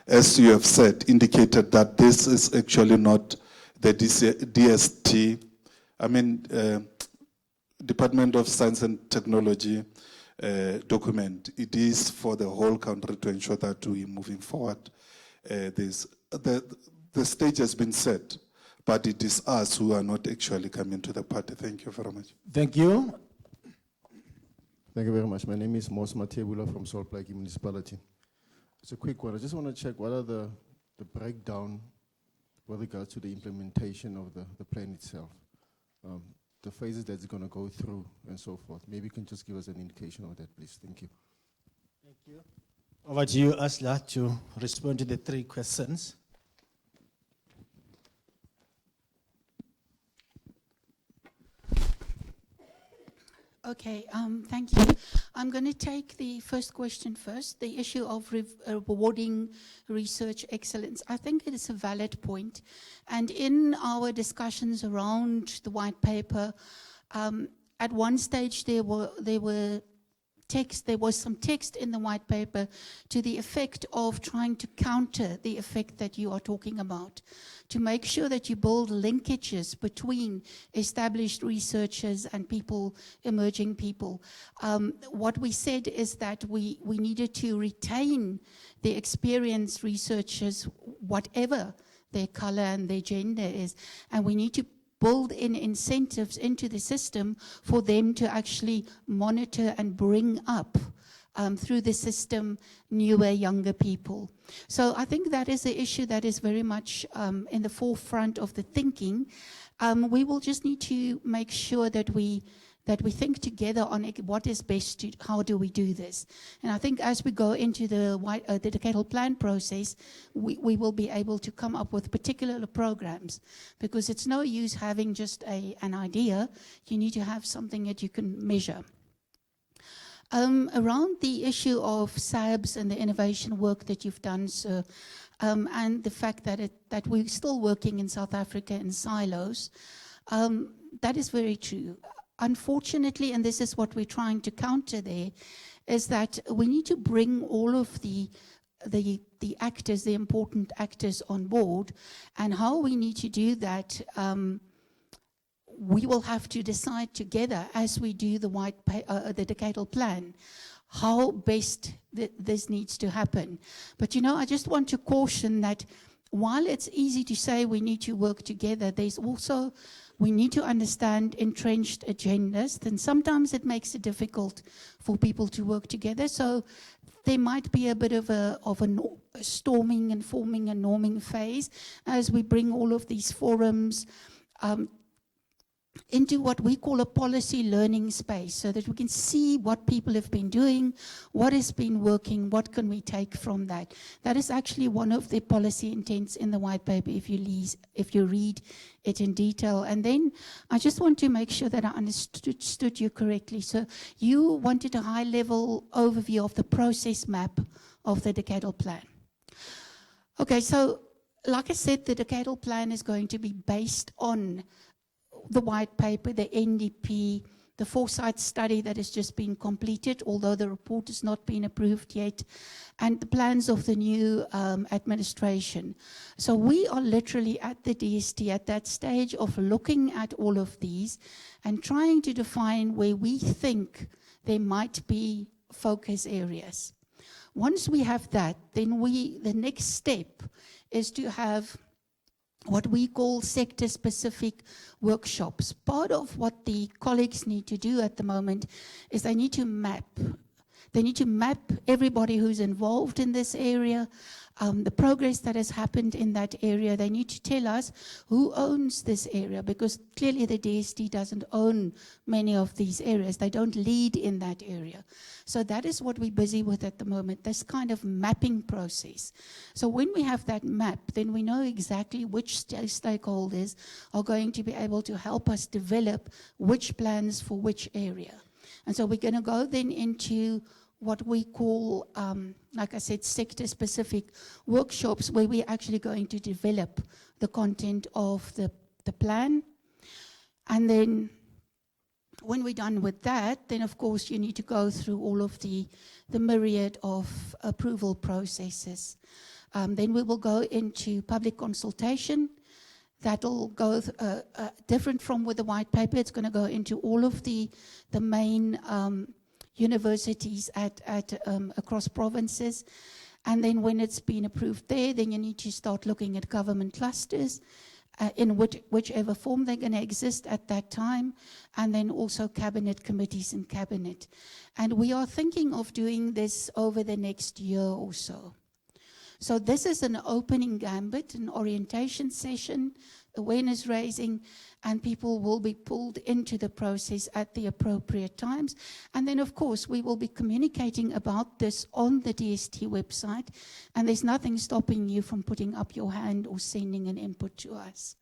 as you have said, indicated that this is actually not the DST, Department of Science and Technology document. It is for the whole country to ensure that we're moving forward. The stage has been set, but it is us who are not actually coming to the party. Thank you very much. Thank you. Thank you very much. My name is Mos Matebula from Salt Lake Municipality. It's a quick one. I just want to check what are the breakdown with regards to the implementation of the plan itself. The phases that it's going to go through and so forth. Maybe you can just give us an indication of that, please. Thank you. Thank you. Over to you, Asla, to respond to the 3 questions. Okay, thank you. I'm going to take the first question first, the issue of rewarding research excellence. I think it is a valid point. And in our discussions around the white paper, at one stage there was some text in the white paper to the effect of trying to counter the effect that you are talking about, to make sure that you build linkages between established researchers and people, emerging people. What we said is that we needed to retain the experienced researchers, whatever their color and their gender is, and we need to build in incentives into the system for them to actually monitor and bring up through the system newer, younger people. So I think that is an issue that is very much in the forefront of the thinking. We will just need to make sure that we that we think together on what is best to, how do we do this. And I think as we go into the decadal plan process, we will be able to come up with particular programs, because it's no use having just an idea. You need to have something that you can measure. Around the issue of SABs and the innovation work that you've done, sir, and the fact that we're still working in South Africa in silos, that is very true. Unfortunately, and this is what we're trying to counter there, is that we need to bring all of the actors, the important actors on board, and how we need to do that, we will have to decide together as we do the the decadal plan, how best this needs to happen. But you know, I just want to caution that while it's easy to say we need to work together, there's also, we need to understand entrenched agendas, and sometimes it makes it difficult for people to work together. So there might be a bit of a storming and forming and norming phase as we bring all of these forums into what we call a policy learning space, so that we can see what people have been doing, what has been working, what can we take from that. That is actually one of the policy intents in the white paper, if you read it in detail. And then I just want to make sure that I understood you correctly. So you wanted a high-level overview of the process map of the decadal plan. Okay, so like I said, the decadal plan is going to be based on the white paper, the NDP, the foresight study that has just been completed, although the report has not been approved yet, and the plans of the new administration. So we are literally at the DST at that stage of looking at all of these and trying to define where we think there might be focus areas. Once we have that, then the next step is to have what we call sector-specific workshops. Part of what the colleagues need to do at the moment is they need to map. They need to map everybody who's involved in this area, the progress that has happened in that area. They need to tell us who owns this area, because clearly the DST doesn't own many of these areas. They don't lead in that area. So that is what we're busy with at the moment, this kind of mapping process. So when we have that map, then we know exactly which stakeholders are going to be able to help us develop which plans for which area. And so we're going to go then into what we call, like I said, sector-specific workshops, where we're actually going to develop the content of the plan. And then when we're done with that, then of course you need to go through all of the myriad of approval processes. Then we will go into public consultation. That'll go different from with the white paper. It's going to go into all of the main universities across provinces. And then when it's been approved there, then you need to start looking at government clusters in whichever form they're going to exist at that time, and then also cabinet committees and cabinet. And we are thinking of doing this over the next year or so. So this is an opening gambit, an orientation session, awareness raising, and people will be pulled into the process at the appropriate times. And then, of course, we will be communicating about this on the DST website, and there's nothing stopping you from putting up your hand or sending an input to us.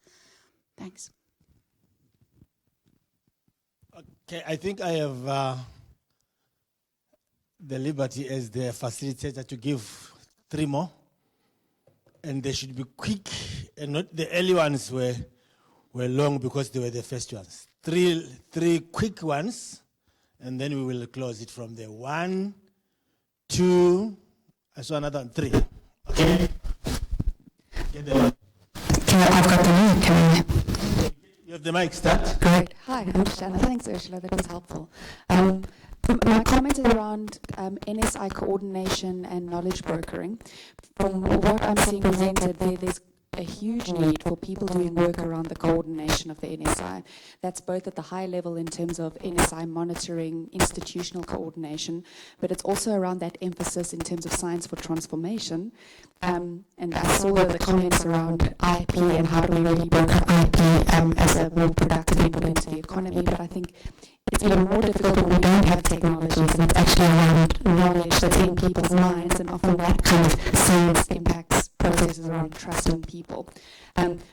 Thanks. Okay, I think I have the liberty as the facilitator to give 3 more. And they should be quick, and not the early ones were long because they were the first ones. 3 quick ones, and then we will close it from there. 1, 2, I saw another one, 3. Okay. I've got the mic. Can I? You have the mic, start. Great. Hi, I'm Shanna. Thanks, Ursula. That was helpful. My comment is around NSI coordination and knowledge brokering. From what I'm seeing presented, there's a huge need for people doing work around the coordination of the NSI. That's both at the high level in terms of NSI monitoring, institutional coordination, but it's also around that emphasis in terms of science for transformation. And I saw the comments around IP and how do we really broker IP as a more productive input into the economy, but I think it's even more difficult when we don't have technologies and it's actually around knowledge that's in people's minds, and often that kind of science impacts processes around trust in people.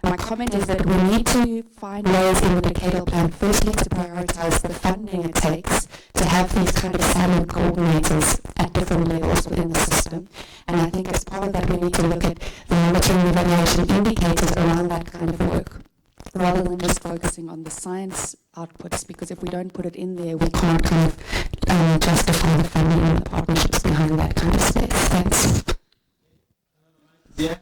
My comment is that we need to find ways in the decadal plan, firstly, to prioritize the funding it takes to have these kind of silent coordinators at different levels within the system. And I think as part of that, we need to look at the monitoring and evaluation indicators around that kind of work, rather than just focusing on the science outputs, because if we don't put it in there, we can't kind of justify the funding and the partnerships behind that kind of space. Thanks. Yeah.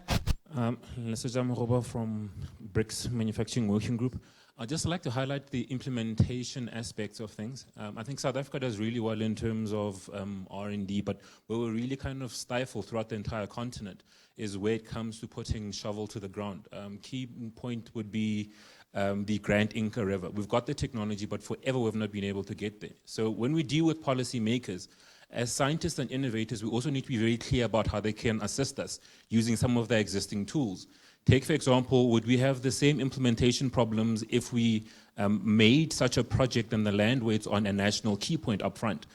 Lesajam Roba from BRICS Manufacturing Working Group. I'd just like to highlight the implementation aspects of things. I think South Africa does really well in terms of R&D, but where we're really kind of stifled throughout the entire continent is where it comes to putting shovel to the ground. Key point would be the Grand Inca River. We've got the technology, but forever we've not been able to get there. So when we deal with policy makers, as scientists and innovators, we also need to be very clear about how they can assist us using some of their existing tools. Take, for example, would we have the same implementation problems if we made such a project in the land where it's on a national key point up front?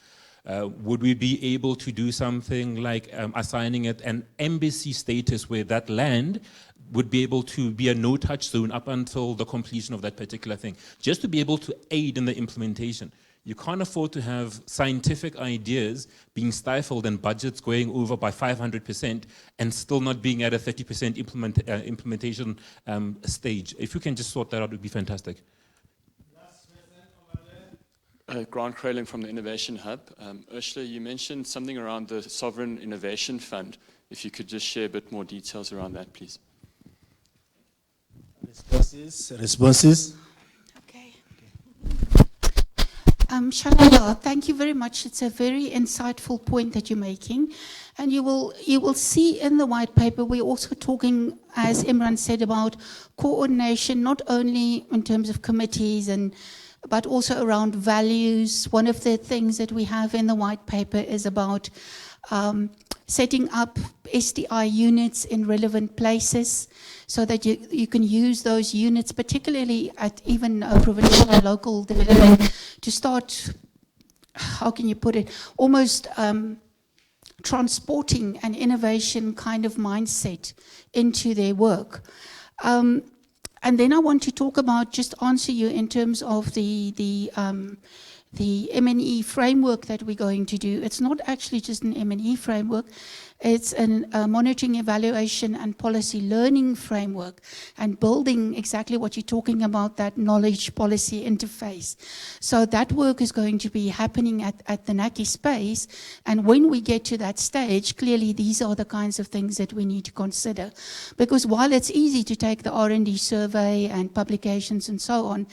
Would we be able to do something like assigning it an embassy status where that land would be able to be a no-touch zone up until the completion of that particular thing, just to be able to aid in the implementation? You can't afford to have scientific ideas being stifled and budgets going over by 500% and still not being at a 30% implementation stage. If you can just sort that out, it would be fantastic. Grant Kraling from the Innovation Hub. Ursula, you mentioned something around the Sovereign Innovation Fund. If you could just share a bit more details around that, please. Responses? Shalala, thank you very much. It's a very insightful point that you're making. And you will see in the white paper, we're also talking, as Imran said, about coordination, not only in terms of committees, but also around values. One of the things that we have in the white paper is about setting up SDI units in relevant places so that you can use those units, particularly at even provincial and local development, to start, how can you put it, almost transporting an innovation kind of mindset into their work. And then I want to talk about, just answer you in terms of the M&E framework that we're going to do. It's not actually just an M&E framework. It's a monitoring, evaluation, and policy learning framework, and building exactly what you're talking about, that knowledge policy interface. So that work is going to be happening at the NACI space, and when we get to that stage, clearly these are the kinds of things that we need to consider. Because while it's easy to take the R&D survey and publications and so on,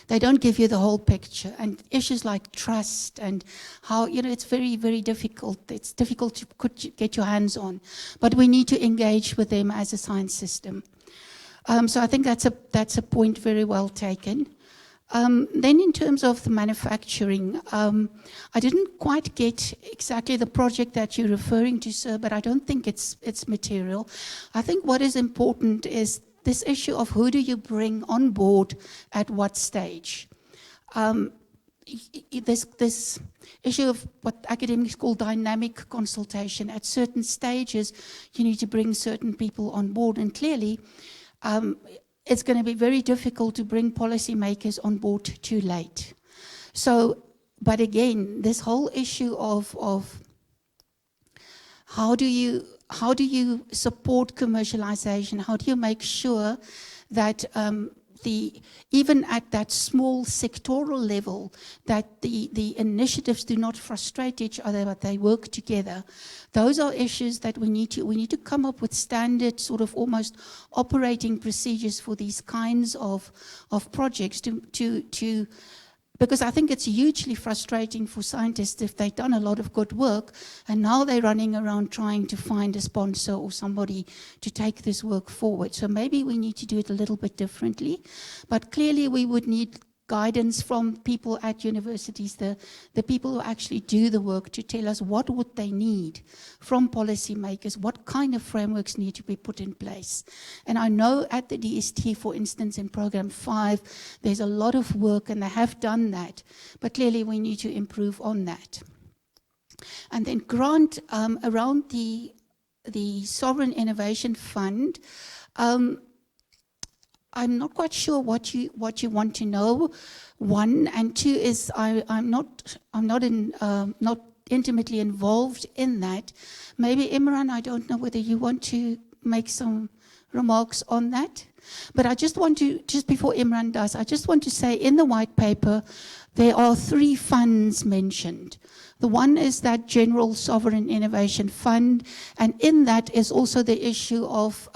they don't give you the whole picture. And issues like trust and how, it's very, very difficult. It's difficult to get your hands on. But we need to engage with them as a science system. So I think that's a point very well taken. Then in terms of the manufacturing, I didn't quite get exactly the project that you're referring to, sir, but I don't think it's material. I think what is important is this issue of who do you bring on board at what stage. This issue of what academics call dynamic consultation. At certain stages, you need to bring certain people on board, and clearly it's going to be very difficult to bring policymakers on board too late. So, but again, this whole issue of how do you support commercialization? How do you make sure that even at that small sectoral level, that the initiatives do not frustrate each other, but they work together? Those are issues that we need to come up with standard sort of almost operating procedures for these kinds of projects to because I think it's hugely frustrating for scientists if they've done a lot of good work and now they're running around trying to find a sponsor or somebody to take this work forward. So maybe we need to do it a little bit differently. But clearly we would need guidance from people at universities, the people who actually do the work, to tell us what would they need from policymakers, what kind of frameworks need to be put in place. And I know at the DST, for instance, in Program 5, there's a lot of work, and they have done that, but clearly we need to improve on that. And then Grant, around the Sovereign Innovation Fund, I'm not quite sure what you want to know. One, and two is I'm not intimately involved in that. Maybe Imran, I don't know whether you want to make some remarks on that. But I just want to, just before Imran does, I just want to say in the white paper there are 3 funds mentioned. The one is that General Sovereign Innovation Fund, and in that is also the issue of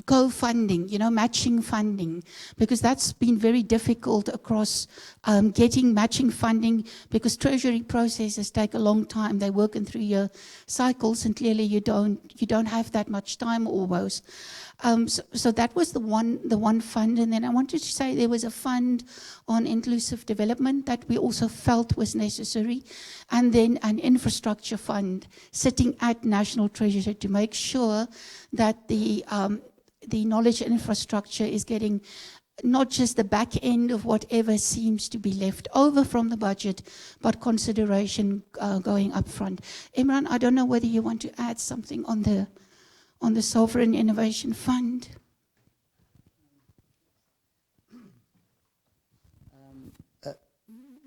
co-funding, matching funding, because that's been very difficult across getting matching funding, because treasury processes take a long time. They work in 3-year cycles, and clearly you don't have that much time almost. So that was the one fund, and then I wanted to say there was a fund on inclusive development that we also felt was necessary, and then an infrastructure fund sitting at National Treasury to make sure that the knowledge infrastructure is getting not just the back end of whatever seems to be left over from the budget, but consideration going up front. Imran, I don't know whether you want to add something on the Sovereign Innovation Fund.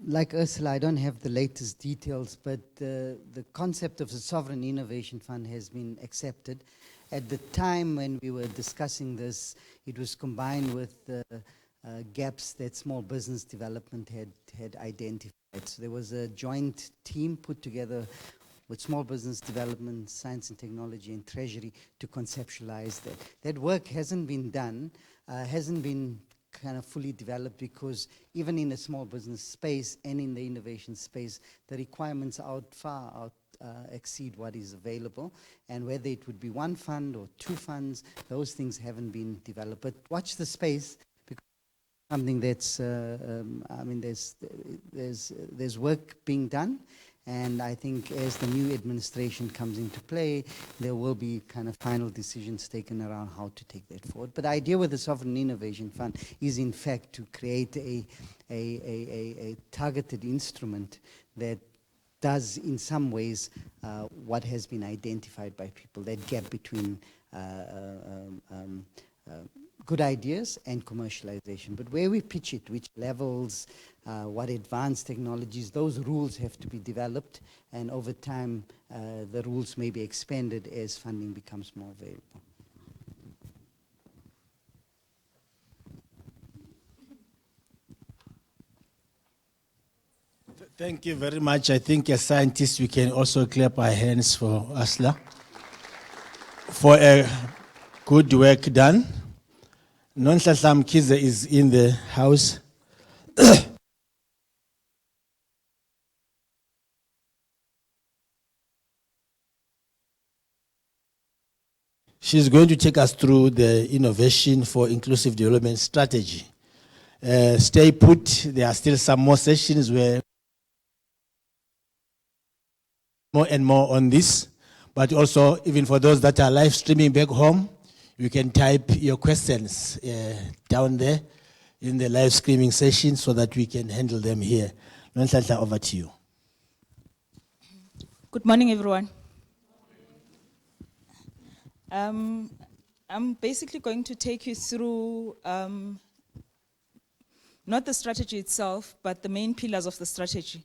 Like Ursula, I don't have the latest details, but the concept of the Sovereign Innovation Fund has been accepted. At the time when we were discussing this, it was combined with the gaps that small business development had identified. So there was a joint team put together with small business development, science and technology, and treasury to conceptualize that. That work hasn't been done, hasn't been kind of fully developed, because even in the small business space and in the innovation space, the requirements far exceed what is available, and whether it would be 1 fund or 2 funds, those things haven't been developed. But watch the space, because something that's, I mean, there's work being done, and I think as the new administration comes into play, there will be kind of final decisions taken around how to take that forward. But the idea with the Sovereign Innovation Fund is in fact to create a targeted instrument that does in some ways what has been identified by people, that gap between good ideas and commercialization. But where we pitch it, which levels, what advanced technologies, those rules have to be developed, and over time the rules may be expanded as funding becomes more available. Thank you very much. I think as scientists we can also clap our hands for Asla for a good work done. Nonhlanhla Mkhize is in the house. She's going to take us through the innovation for inclusive development strategy. Stay put. There are still some more sessions where more and more on this, but also even for those that are live streaming back home, you can type your questions down there in the live streaming session so that we can handle them here. Nonhlanhla, over to you. Good morning, everyone. I'm basically going to take you through not the strategy itself, but the main pillars of the strategy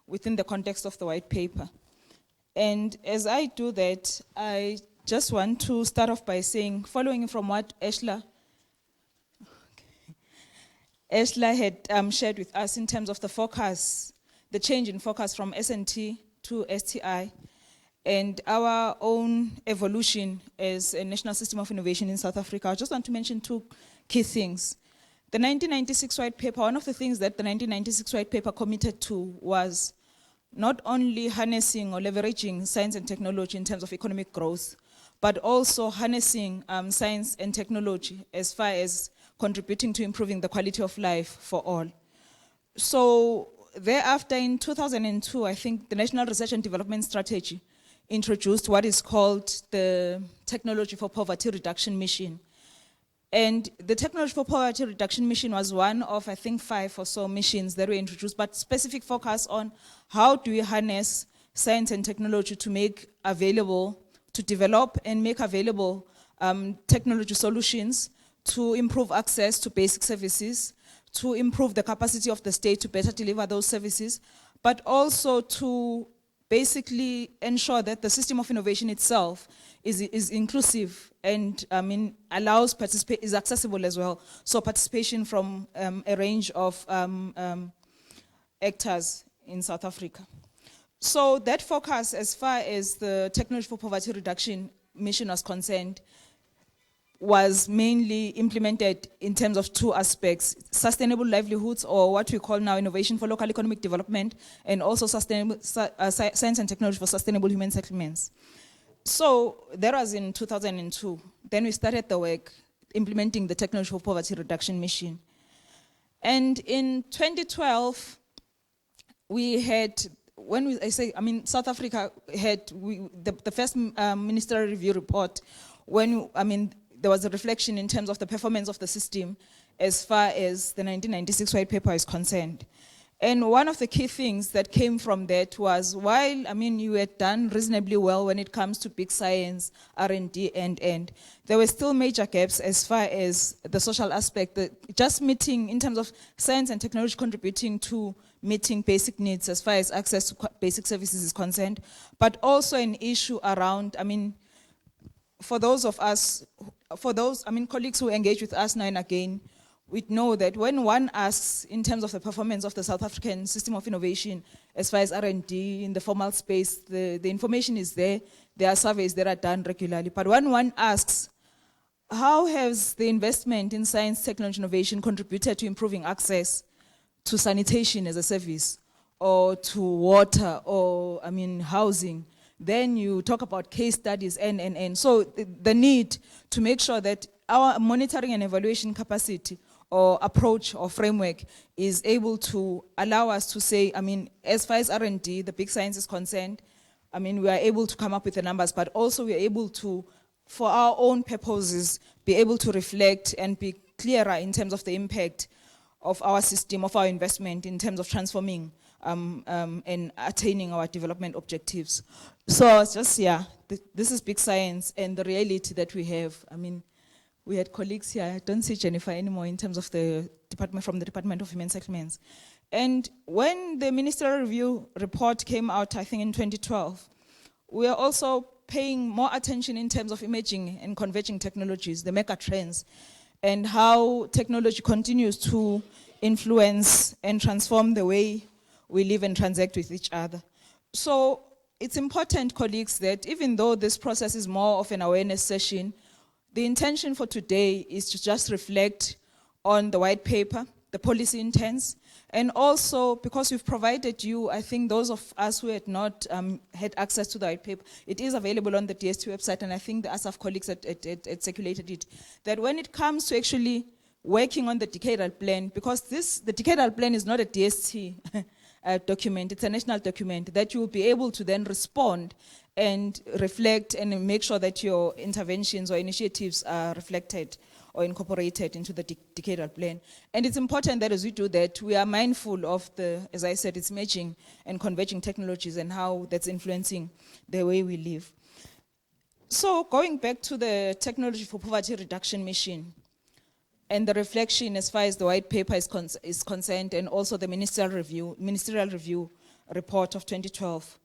within the context of the white paper. And as I do that, I just want to start off by saying, following from what Ashla had shared with us in terms of the focus, the change in focus from S&T to STI, and our own evolution as a national system of innovation in South Africa, I just want to mention 2 key things. The 1996 white paper, one of the things that the 1996 white paper committed to was not only harnessing or leveraging science and technology in terms of economic growth, but also harnessing science and technology as far as contributing to improving the quality of life for all. So thereafter, in 2002, I think the National Research and Development Strategy introduced what is called the Technology for Poverty Reduction Mission. And the Technology for Poverty Reduction Mission was one of, I think, 5 or so missions that were introduced, but specific focus on how do we harness science and technology to make available, to develop and make available technology solutions to improve access to basic services, to improve the capacity of the state to better deliver those services, but also to basically ensure that the system of innovation itself is inclusive and allows is accessible as well. So participation from a range of actors in South Africa. So that focus, as far as the Technology for Poverty Reduction Mission was concerned, was mainly implemented in terms of 2 aspects: sustainable livelihoods, or what we call now innovation for local economic development, and also sustainable science and technology for sustainable human settlements. So that was in 2002. Then we started the work implementing the Technology for Poverty Reduction Mission. And in 2012, we had, South Africa had the first ministerial review report when, there was a reflection in terms of the performance of the system as far as the 1996 white paper is concerned. And one of the key things that came from that was, while, you had done reasonably well when it comes to big science, R&D, and there were still major gaps as far as the social aspect, just meeting in terms of science and technology contributing to meeting basic needs as far as access to basic services is concerned, but also an issue around, for those of us, colleagues who engage with us now and again, we know that when one asks in terms of the performance of the South African system of innovation, as far as R&D in the formal space, the information is there. There are surveys that are done regularly. But when one asks, how has the investment in science, technology, innovation contributed to improving access to sanitation as a service, or to water, or housing? Then you talk about case studies and. So the need to make sure that our monitoring and evaluation capacity or approach or framework is able to allow us to say, as far as R&D, the big science is concerned, we are able to come up with the numbers, but also we are able to, for our own purposes, be able to reflect and be clearer in terms of the impact of our system, of our investment in terms of transforming and attaining our development objectives. So it's just, this is big science and the reality that we have. We had colleagues here, I don't see Jennifer anymore in terms of the department, from the Department of Human Settlements. And when the ministerial review report came out, I think in 2012, we are also paying more attention in terms of emerging and converging technologies, the mega trends, and how technology continues to influence and transform the way we live and transact with each other. So it's important, colleagues, that even though this process is more of an awareness session, the intention for today is to just reflect on the white paper, the policy intents, and also because we've provided you, I think those of us who had not had access to the white paper, it is available on the DST website, and I think the ASAF colleagues had circulated it, that when it comes to actually working on the decadal plan, because the decadal plan is not a DST document, it's a national document, that you will be able to then respond and reflect and make sure that your interventions or initiatives are reflected or incorporated into the decadal plan. And it's important that as we do that, we are mindful of the, as I said, it's merging and converging technologies and how that's influencing the way we live. So going back to the Technology for Poverty Reduction Mission and the reflection as far as the white paper is concerned, and also the ministerial review report of 2012.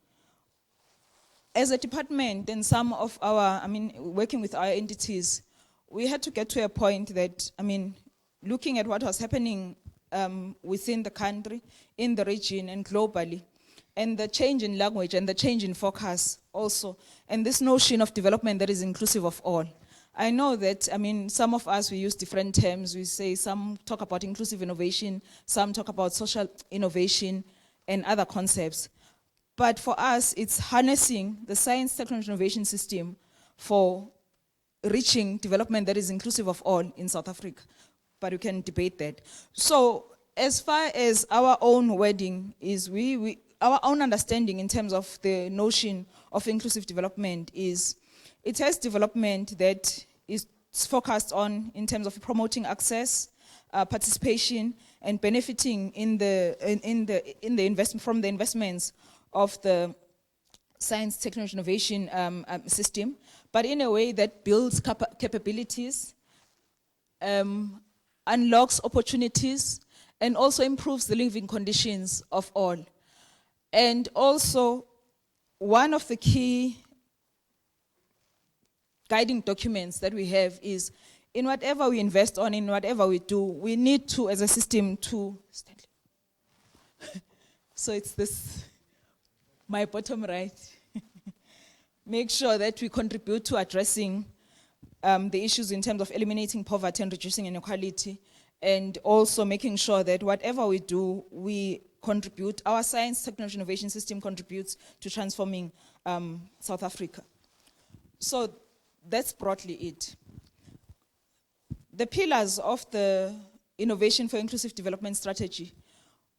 As a department and some of our, working with our entities, we had to get to a point that, looking at what was happening within the country, in the region and globally, and the change in language and the change in focus also, and this notion of development that is inclusive of all. I know that, some of us, we use different terms. We say some talk about inclusive innovation, some talk about social innovation and other concepts. But for us, it's harnessing the science, technology, innovation system for reaching development that is inclusive of all in South Africa. but we can debate that. So as far as our own wording is, our own understanding in terms of the notion of inclusive development is, it has development that is focused on in terms of promoting access, participation, and benefiting in the investment from the investments of the science, technology, innovation system, but in a way that builds capabilities, unlocks opportunities, and also improves the living conditions of all. And also, one of the key guiding documents that we have is, in whatever we invest on, in whatever we do, we need to, as a system, to... So it's this, my bottom right. Make sure that we contribute to addressing the issues in terms of eliminating poverty and reducing inequality, and also making sure that whatever we do, we contribute, our science, technology, innovation system contributes to transforming South Africa. So that's broadly it. The pillars of the Innovation for Inclusive Development strategy,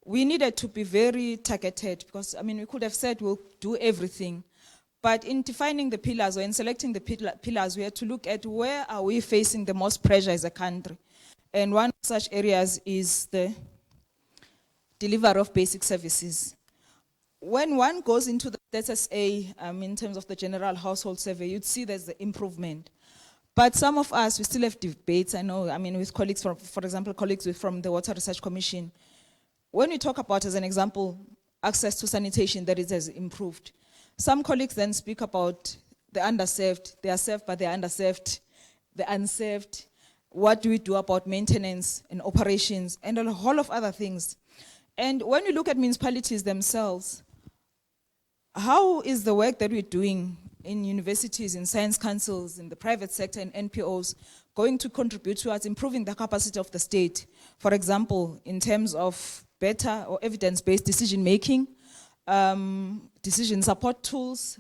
we needed to be very targeted, because, I mean, we could have said we'll do everything. But in defining the pillars or in selecting the pillars, we had to look at where are we facing the most pressure as a country. And one of such areas is the delivery of basic services. When one goes into the status A, in terms of the general household survey, you'd see there's the improvement. But some of us, we still have debates, I know, I mean, with colleagues, for example, colleagues from the Water Research Commission. When we talk about, as an example, access to sanitation, that it has improved. Some colleagues then speak about the underserved. They are served, but they are underserved. The unserved. What do we do about maintenance and operations and a whole of other things? And when we look at municipalities themselves, how is the work that we're doing in universities, in science councils, in the private sector, and NPOs going to contribute towards improving the capacity of the state? For example, in terms of better or evidence-based decision-making, decision support tools,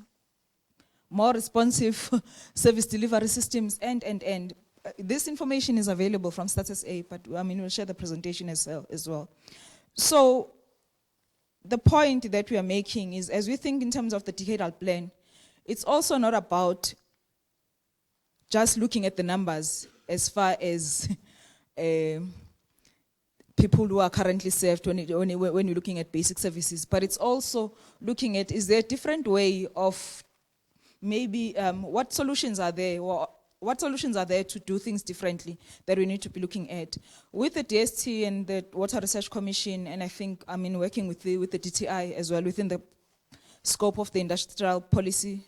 more responsive service delivery systems, and. This information is available from Status A, but I mean, we'll share the presentation as well. So the point that we are making is, as we think in terms of the decadal plan, it's also not about just looking at the numbers as far as people who are currently served when you're looking at basic services, but it's also looking at, is there a different way of maybe what solutions are there, or what solutions are there to do things differently that we need to be looking at? With the DST and the Water Research Commission, and I think, I mean, working with the DTI as well, within the scope of the Industrial Policy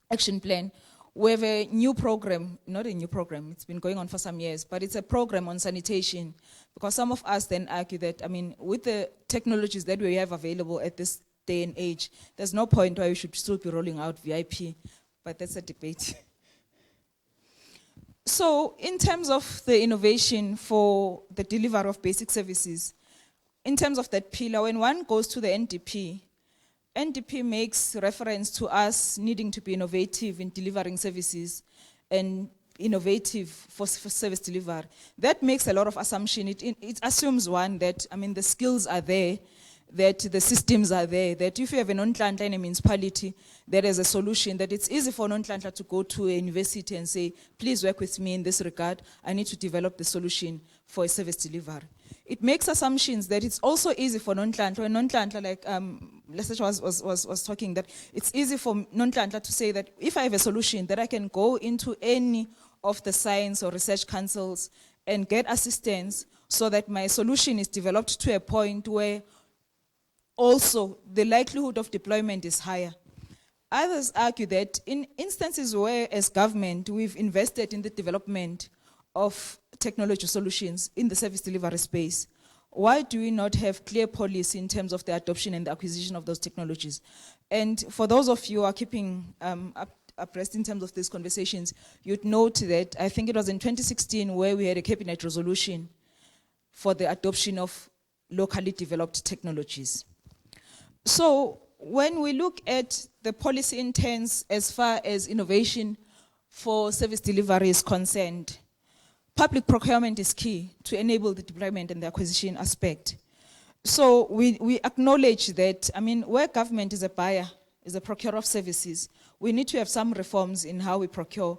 Action Plan, we have a new program, not a new program, it's been going on for some years, but it's a program on sanitation. Because some of us then argue that, I mean, with the technologies that we have available at this day and age, there's no point why we should still be rolling out VIP, but that's a debate. So in terms of the innovation for the delivery of basic services, in terms of that pillar, when one goes to the NDP, NDP makes reference to us needing to be innovative in delivering services and innovative for service delivery. That makes a lot of assumption. It assumes, one, that, I mean, the skills are there, that the systems are there, that if you have a non-Nhlanhla in a municipality, there is a solution, that it's easy for non-Nhlanhla to go to a university and say, please work with me in this regard, I need to develop the solution for a service delivery. It makes assumptions that it's also easy for non-Nhlanhla, when non-Nhlanhla, like Lesage was talking, that it's easy for non-Nhlanhla to say that if I have a solution, that I can go into any of the science or research councils and get assistance so that my solution is developed to a point where also the likelihood of deployment is higher. Others argue that in instances where, as government, we've invested in the development of technology solutions in the service delivery space, why do we not have clear policy in terms of the adoption and the acquisition of those technologies? And for those of you who are keeping abreast in terms of these conversations, you'd note that I think it was in 2016 where we had a cabinet resolution for the adoption of locally developed technologies. So when we look at the policy intents as far as innovation for service delivery is concerned, public procurement is key to enable the deployment and the acquisition aspect. So we acknowledge that, I mean, where government is a buyer, is a procurer of services, we need to have some reforms in how we procure.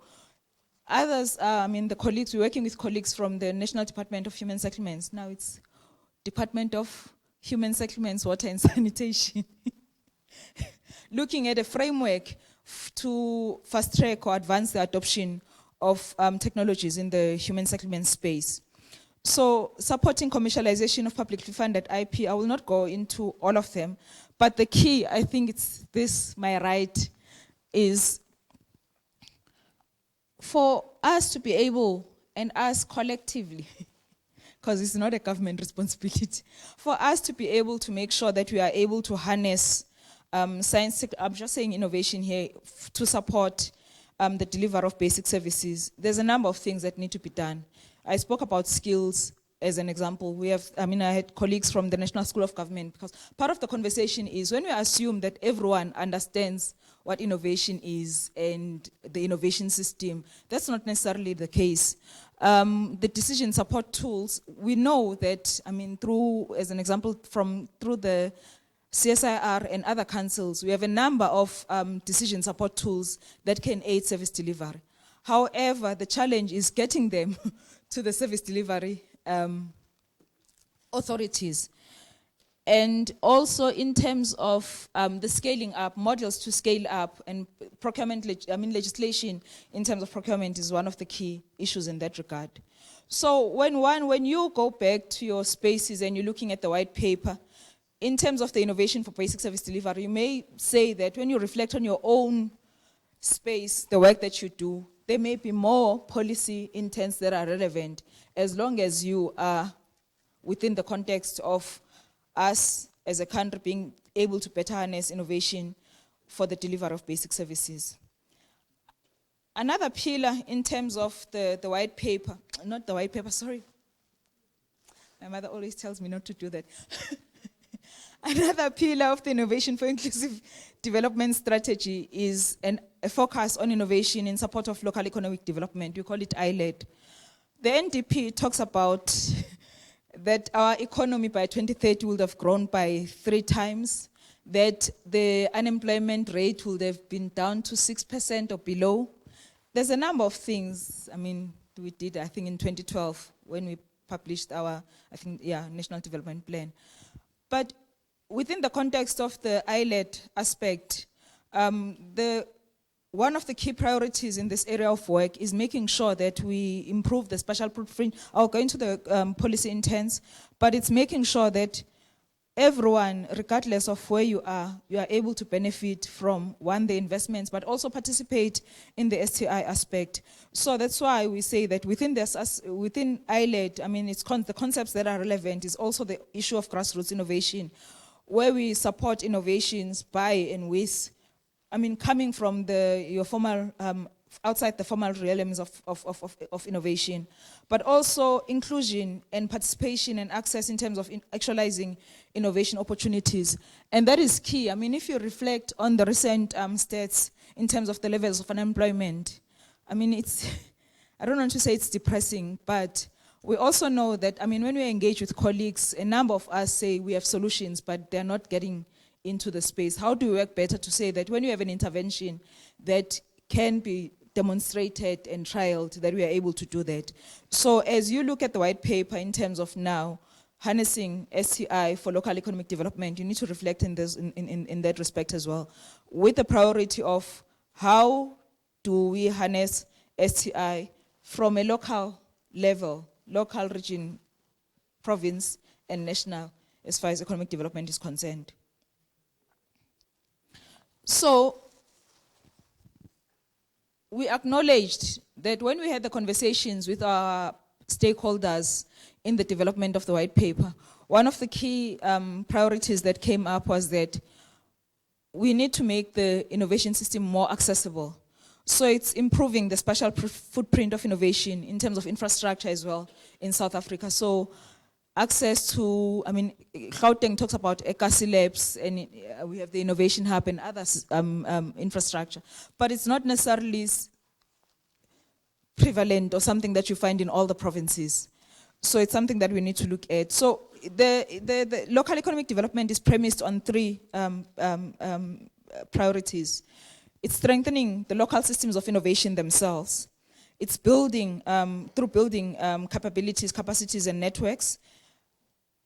Others, I mean, the colleagues, we're working with colleagues from the National Department of Human Settlements. Now it's Department of Human Settlements, Water and Sanitation. Looking at a framework to fast track or advance the adoption of technologies in the human settlement space. So supporting commercialization of publicly funded IP, I will not go into all of them, but the key, I think it's this, my right, is for us to be able, and us collectively, because it's not a government responsibility, for us to be able to make sure that we are able to harness science, I'm just saying innovation here, to support the delivery of basic services. There's a number of things that need to be done. I spoke about skills as an example. We have, I mean, I had colleagues from the National School of Government, because part of the conversation is when we assume that everyone understands what innovation is and the innovation system, that's not necessarily the case. The decision support tools, we know that, I mean, through, as an example, through the CSIR and other councils, we have a number of decision support tools that can aid service delivery. However, the challenge is getting them to the service delivery authorities. And also in terms of the scaling up, models to scale up, and procurement, legislation in terms of procurement is one of the key issues in that regard. So when you go back to your spaces and you're looking at the white paper, in terms of the innovation for basic service delivery, you may say that when you reflect on your own space, the work that you do, there may be more policy intents that are relevant, as long as you are within the context of us as a country being able to better harness innovation for the delivery of basic services. Another pillar in terms of the white paper, not the white paper, sorry. My mother always tells me not to do that. Another pillar of the Innovation for Inclusive Development strategy is a focus on innovation in support of local economic development. We call it ILED. The NDP talks about that our economy by 2030 would have grown by 3 times, that the unemployment rate would have been down to 6% or below. There's a number of things, I mean, we did, I think, in 2012 when we published our, National Development Plan. But within the context of the ILED aspect, one of the key priorities in this area of work is making sure that we improve the spatial footprint. I'll go into the policy intents, but it's making sure that everyone, regardless of where you are able to benefit from, one, the investments, but also participate in the STI aspect. So that's why we say that within ILED, I mean, the concepts that are relevant is also the issue of grassroots innovation, where we support innovations by and with, I mean, coming from your formal, outside the formal realms of innovation, but also inclusion and participation and access in terms of actualizing innovation opportunities. And that is key. I mean, if you reflect on the recent stats in terms of the levels of unemployment, I mean, I don't want to say it's depressing, but we also know that, I mean, when we engage with colleagues, a number of us say we have solutions, but they're not getting into the space. How do we work better to say that when you have an intervention that can be demonstrated and trialed, that we are able to do that? So as you look at the white paper in terms of now harnessing STI for local economic development, you need to reflect in that respect as well, with the priority of how do we harness STI from a local level, local, region, province, and national, as far as economic development is concerned. So we acknowledged that when we had the conversations with our stakeholders in the development of the white paper, one of the key priorities that came up was that we need to make the innovation system more accessible. So it's improving the spatial footprint of innovation in terms of infrastructure as well in South Africa. So access to, I mean, Gauteng talks about Ekasi Labs, and we have the Innovation Hub and other infrastructure. But it's not necessarily prevalent or something that you find in all the provinces. So it's something that we need to look at. So the local economic development is premised on three priorities. It's strengthening the local systems of innovation themselves. It's building, through building capabilities, capacities and networks.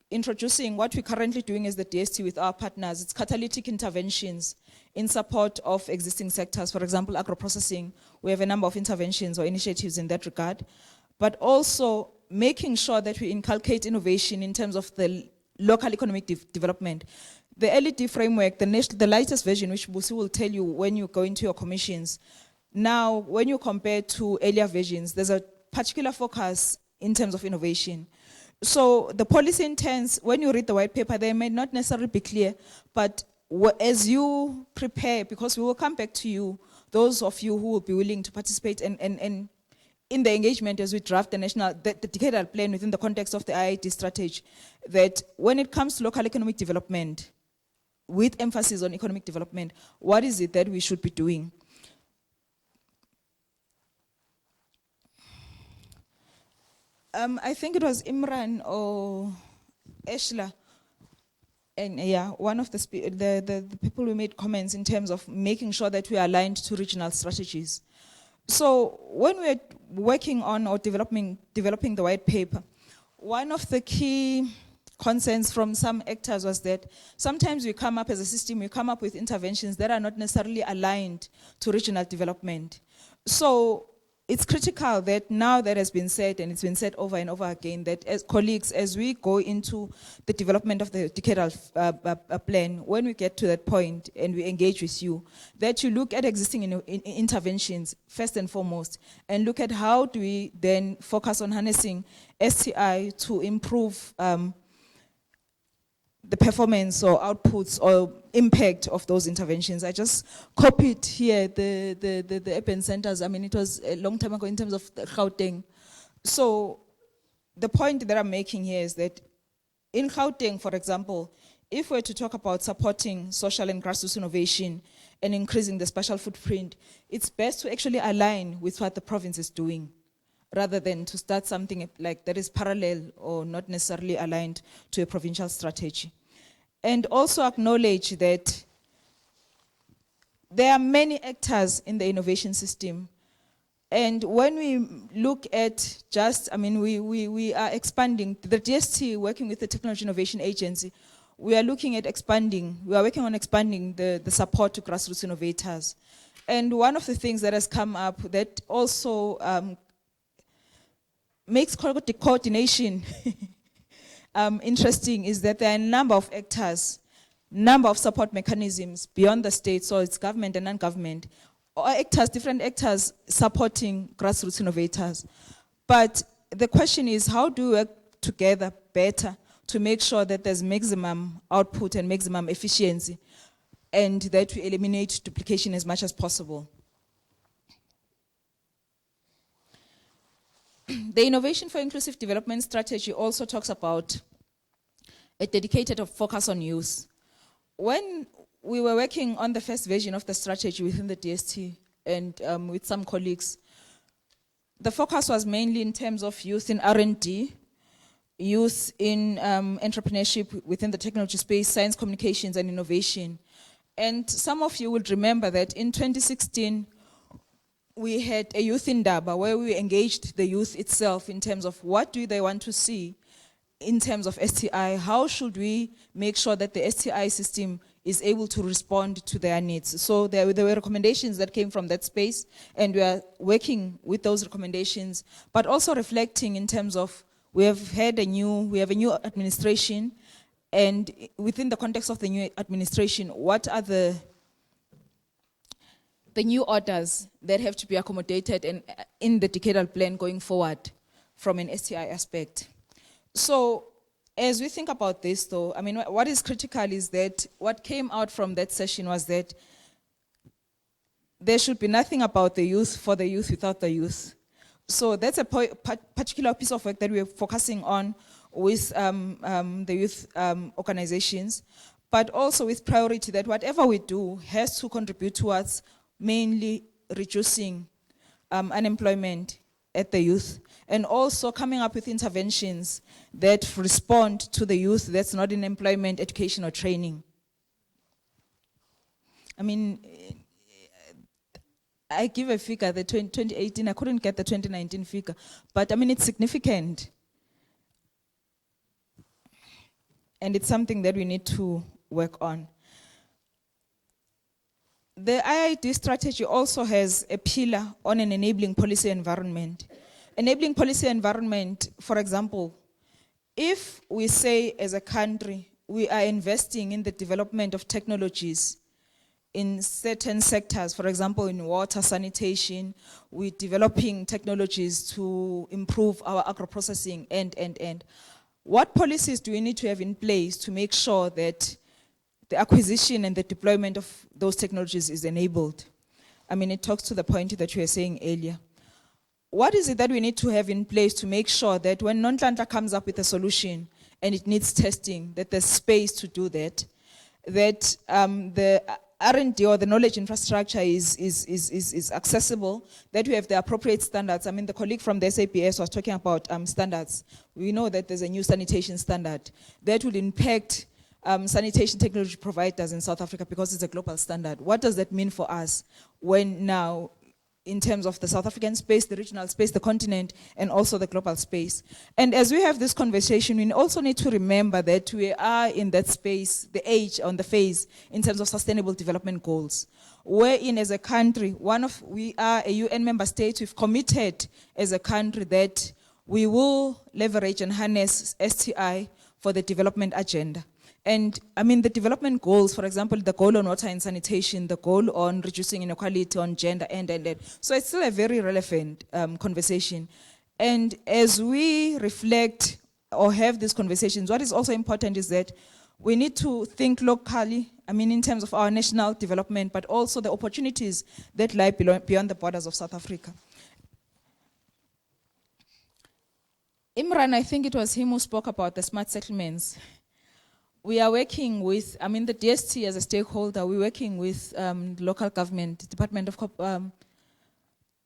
Introducing what we're currently doing as the DST with our partners. It's catalytic interventions in support of existing sectors. For example, agro-processing. We have a number of interventions or initiatives in that regard. But also making sure that we inculcate innovation in terms of the local economic development. The LED framework, the latest version, which Busi will tell you when you go into your commissions. Now, when you compare to earlier versions, there's a particular focus in terms of innovation. So the policy intents, when you read the white paper, they may not necessarily be clear, but as you prepare, because we will come back to you, those of you who will be willing to participate and in the engagement as we draft the decadal plan within the context of the IID strategy, that when it comes to local economic development, with emphasis on economic development, what is it that we should be doing? I think it was Imran or Eshla, and yeah, one of the people who made comments in terms of making sure that we are aligned to regional strategies. So when we're working on or developing the white paper, one of the key concerns from some actors was that sometimes we come up as a system, we come up with interventions that are not necessarily aligned to regional development. So it's critical that now that has been said, and it's been said over and over again, that as colleagues, as we go into the development of the decadal plan, when we get to that point and we engage with you, that you look at existing interventions first and foremost, and look at how do we then focus on harnessing STI to improve the performance or outputs or impact of those interventions. I just copied here the urban centers. I mean, it was a long time ago in terms of Gauteng. So the point that I'm making here is that in Gauteng, for example, if we're to talk about supporting social and grassroots innovation and increasing the spatial footprint, it's best to actually align with what the province is doing, rather than to start something like that is parallel or not necessarily aligned to a provincial strategy. And also acknowledge that there are many actors in the innovation system. And when we look at just, I mean, we are expanding, the DST working with the Technology Innovation Agency, we are looking at expanding, we are working on expanding the support to grassroots innovators. And one of the things that has come up that also makes the coordination interesting is that there are a number of actors, number of support mechanisms beyond the state, so it's government and non-government, or actors, different actors supporting grassroots innovators. But the question is, how do we work together better to make sure that there's maximum output and maximum efficiency, and that we eliminate duplication as much as possible? The Innovation for Inclusive Development strategy also talks about a dedicated focus on youth. When we were working on the first version of the strategy within the DST and with some colleagues, the focus was mainly in terms of youth in R&D, youth in entrepreneurship within the technology space, science, communications, and innovation. And some of you will remember that in 2016, we had a youth indaba where we engaged the youth itself in terms of what do they want to see in terms of STI, how should we make sure that the STI system is able to respond to their needs. So there were recommendations that came from that space, and we are working with those recommendations, but also reflecting in terms of we have a new administration, and within the context of the new administration, what are the new orders that have to be accommodated in the decadal plan going forward from an STI aspect. So as we think about this though, I mean, what is critical is that what came out from that session was that there should be nothing about the youth for the youth without the youth. So that's a particular piece of work that we're focusing on with the youth organizations, but also with priority that whatever we do has to contribute towards mainly reducing unemployment at the youth, and also coming up with interventions that respond to the youth that's not in employment, education, or training. I mean, I give a figure, the 2018, I couldn't get the 2019 figure, but I mean, it's significant. And it's something that we need to work on. The IID strategy also has a pillar on an enabling policy environment. Enabling policy environment, for example, if we say as a country, we are investing in the development of technologies in certain sectors, for example, in water, sanitation, we're developing technologies to improve our agro-processing and. What policies do we need to have in place to make sure that the acquisition and the deployment of those technologies is enabled? I mean, it talks to the point that you were saying earlier. What is it that we need to have in place to make sure that when Nonhlanhla comes up with a solution and it needs testing, that there's space to do that, that the R&D or the knowledge infrastructure is accessible, that we have the appropriate standards. I mean, the colleague from the SAPS was talking about standards. We know that there's a new sanitation standard that will impact sanitation technology providers in South Africa because it's a global standard. What does that mean for us when now, in terms of the South African space, the regional space, the continent, and also the global space? And as we have this conversation, we also need to remember that we are in that space, the age, on the phase, in terms of sustainable development goals. Wherein, as a country, we are a UN member state, we've committed as a country that we will leverage and harness STI for the development agenda. And I mean, the development goals, for example, the goal on water and sanitation, the goal on reducing inequality on gender, and. So it's still a very relevant conversation. And as we reflect or have these conversations, what is also important is that we need to think locally, I mean, in terms of our national development, but also the opportunities that lie beyond the borders of South Africa. Imran, I think it was him who spoke about the smart settlements. We are working with, I mean, the DST as a stakeholder, we're working with local government, Department of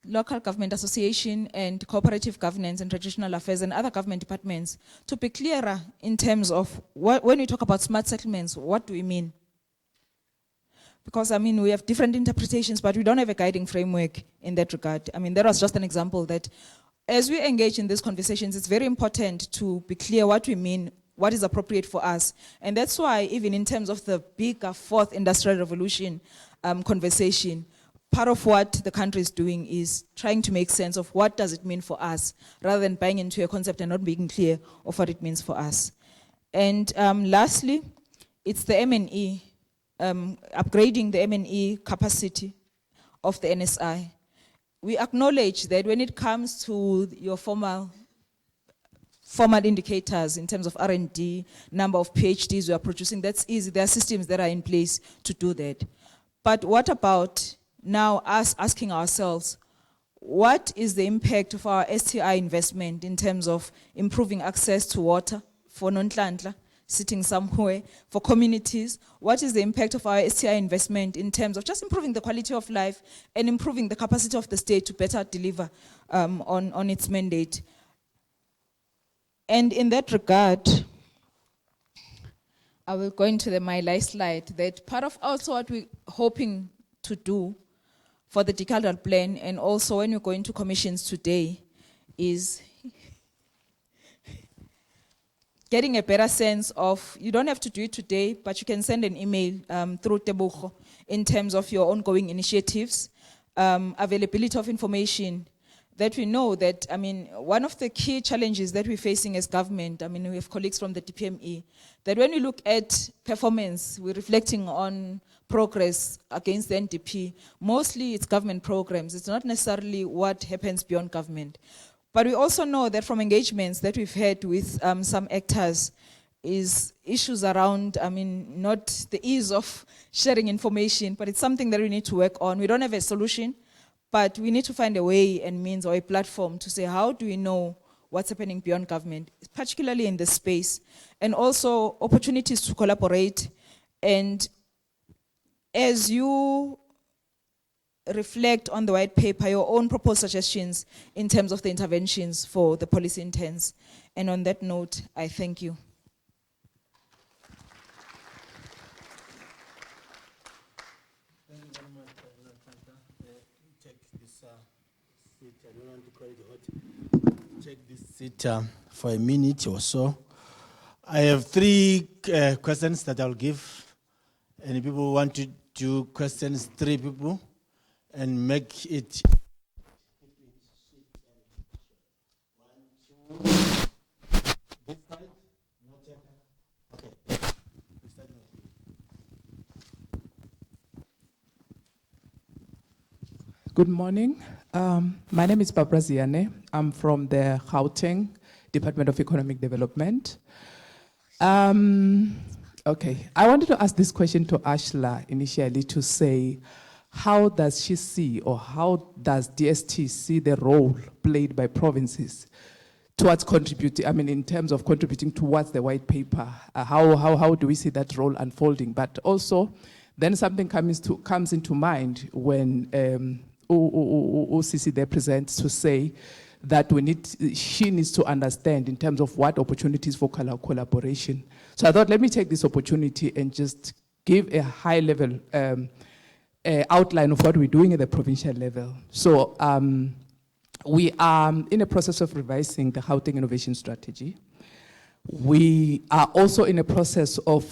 Local Government Association and Cooperative Governance and Traditional Affairs and other government departments to be clearer in terms of when we talk about smart settlements, what do we mean? Because, I mean, we have different interpretations, but we don't have a guiding framework in that regard. I mean, that was just an example that as we engage in these conversations, it's very important to be clear what we mean, what is appropriate for us. And that's why even in terms of the bigger fourth industrial revolution conversation, part of what the country is doing is trying to make sense of what does it mean for us, rather than buying into a concept and not being clear of what it means for us. And lastly, it's the M&E, upgrading the M&E capacity of the NSI. We acknowledge that when it comes to your formal indicators in terms of R&D, number of PhDs we are producing, that's easy. There are systems that are in place to do that. But what about now us asking ourselves, what is the impact of our STI investment in terms of improving access to water for Nonhlanhla, sitting somewhere, for communities? What is the impact of our STI investment in terms of just improving the quality of life and improving the capacity of the state to better deliver on its mandate? And in that regard, I will go into my last slide, that part of also what we're hoping to do for the decadal plan, and also when we go into commissions today, is getting a better sense of, you don't have to do it today, but you can send an email through Tebogo in terms of your ongoing initiatives, availability of information, that we know that, I mean, one of the key challenges that we're facing as government, I mean, we have colleagues from the DPME, that when we look at performance, we're reflecting on progress against the NDP. Mostly it's government programs. It's not necessarily what happens beyond government. But we also know that from engagements that we've had with some actors is issues around, I mean, not the ease of sharing information, but it's something that we need to work on. We don't have a solution, but we need to find a way and means or a platform to say, how do we know what's happening beyond government, particularly in this space, and also opportunities to collaborate. And as you reflect on the white paper your own proposed suggestions in terms of the interventions for the policy intents. And on that note, I thank you. Thank you very much, take this seat. I don't want to call it hot. Take this seat for a minute or so. I have three questions that I'll give. Any people who want to do questions, 3 people, and make it. This side? Not yet. Okay. Good morning. My name is Barbara Ziane. I'm from the Gauteng Department of Economic Development. Okay, I wanted to ask this question to Ashla initially to say, how does she see, or how does DST see the role played by provinces towards contributing, I mean, in terms of contributing towards the white paper? How do we see that role unfolding? But also, then something comes into mind when OCC there presents to say that she needs to understand in terms of what opportunities for collaboration. So I thought, let me take this opportunity and just give a high-level outline of what we're doing at the provincial level. So we are in a process of revising the Gauteng Innovation Strategy. We are also in a process of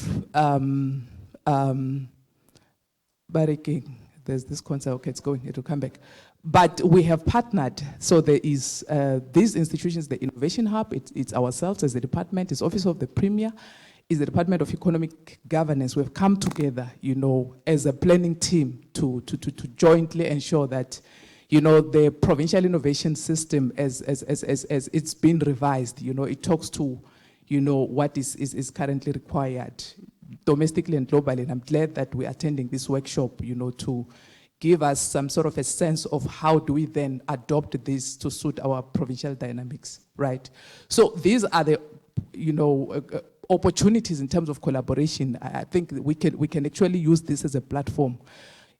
barricading. There's this concept, okay, it's going, it will come back. But we have partnered, so there is these institutions, the Innovation Hub, it's ourselves as the department, it's Office of the Premier, is the Department of Economic Governance. We've come together, you know, as a planning team to jointly ensure that, you know, the provincial innovation system as it's been revised, you know, it talks to, you know, what is currently required domestically and globally. And I'm glad that we're attending this workshop, you know, to give us some sort of a sense of how do we then adopt this to suit our provincial dynamics, right? So these are the, you know, opportunities in terms of collaboration. I think we can actually use this as a platform.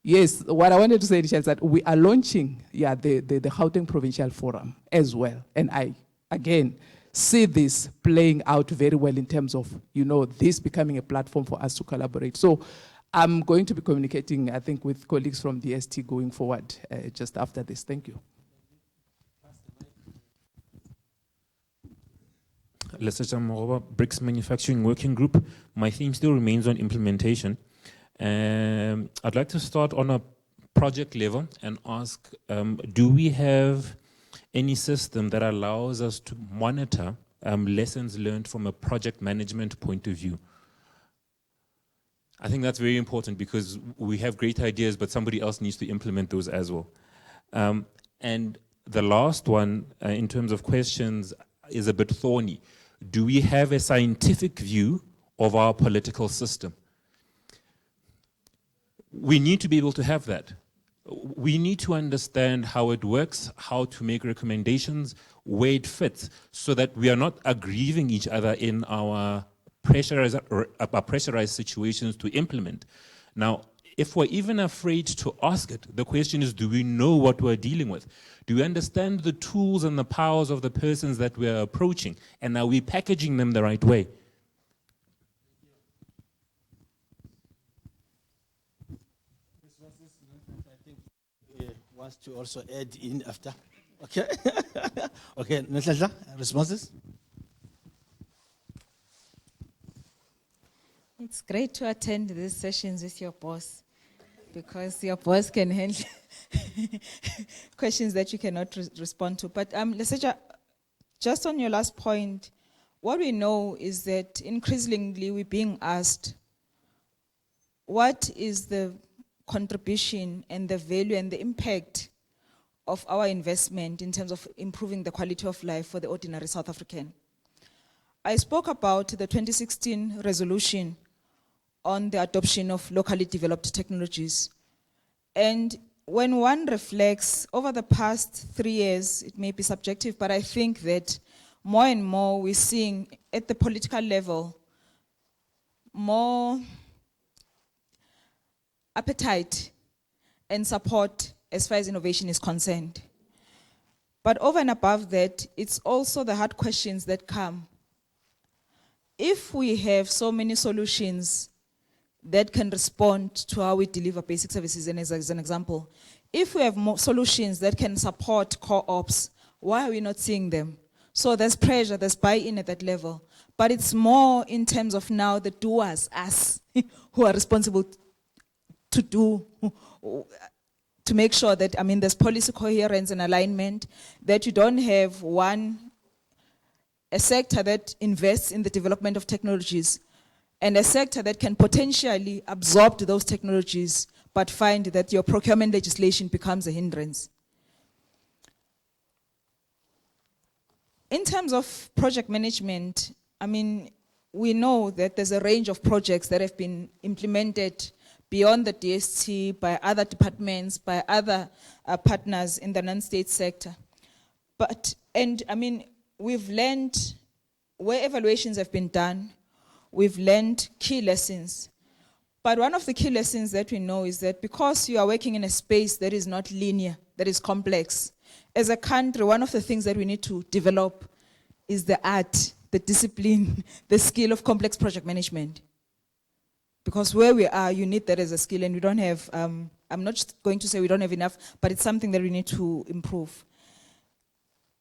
Yes, what I wanted to say is that we are launching, the Gauteng Provincial Forum as well. And I, again, see this playing out very well in terms of, you know, this becoming a platform for us to collaborate. So I'm going to be communicating, I think, with colleagues from the ST going forward just after this. Thank you. Lesser BRICS Manufacturing Working Group. My theme still remains on implementation. I'd like to start on a project level and ask, do we have any system that allows us to monitor lessons learned from a project management point of view? I think that's very important because we have great ideas, but somebody else needs to implement those as well. And the last one, in terms of questions, is a bit thorny. Do we have a scientific view of our political system? We need to be able to have that. We need to understand how it works, how to make recommendations, where it fits, so that we are not aggrieving each other in our pressurized situations to implement. Now, if we're even afraid to ask it, the question is, do we know what we're dealing with? Do we understand the tools and the powers of the persons that we're approaching? And are we packaging them the right way? I think he wants to also add in after. Okay. Okay, Natasha, responses? It's great to attend these sessions with your boss, because your boss can handle questions that you cannot respond to. But Leseja, just on your last point, what we know is that increasingly we're being asked, what is the contribution and the value and the impact of our investment in terms of improving the quality of life for the ordinary South African? I spoke about the 2016 resolution on the adoption of locally developed technologies. And when one reflects over the past 3 years, it may be subjective, but I think that more and more we're seeing at the political level more appetite and support as far as innovation is concerned. But over and above that, it's also the hard questions that come. If we have so many solutions that can respond to how we deliver basic services, and as an example, if we have more solutions that can support co-ops, why are we not seeing them? So there's pressure, there's buy-in at that level. But it's more in terms of now the doers, us, who are responsible to do, to make sure that, there's policy coherence and alignment, that you don't have a sector that invests in the development of technologies and a sector that can potentially absorb those technologies but find that your procurement legislation becomes a hindrance. In terms of project management, we know that there's a range of projects that have been implemented beyond the DST by other departments, by other partners in the non-state sector. We've learned, where evaluations have been done, we've learned key lessons. But one of the key lessons that we know is that because you are working in a space that is not linear, that is complex, as a country, one of the things that we need to develop is the art, the discipline, the skill of complex project management. Because where we are, you need that as a skill, and we don't have, I'm not just going to say we don't have enough, but it's something that we need to improve.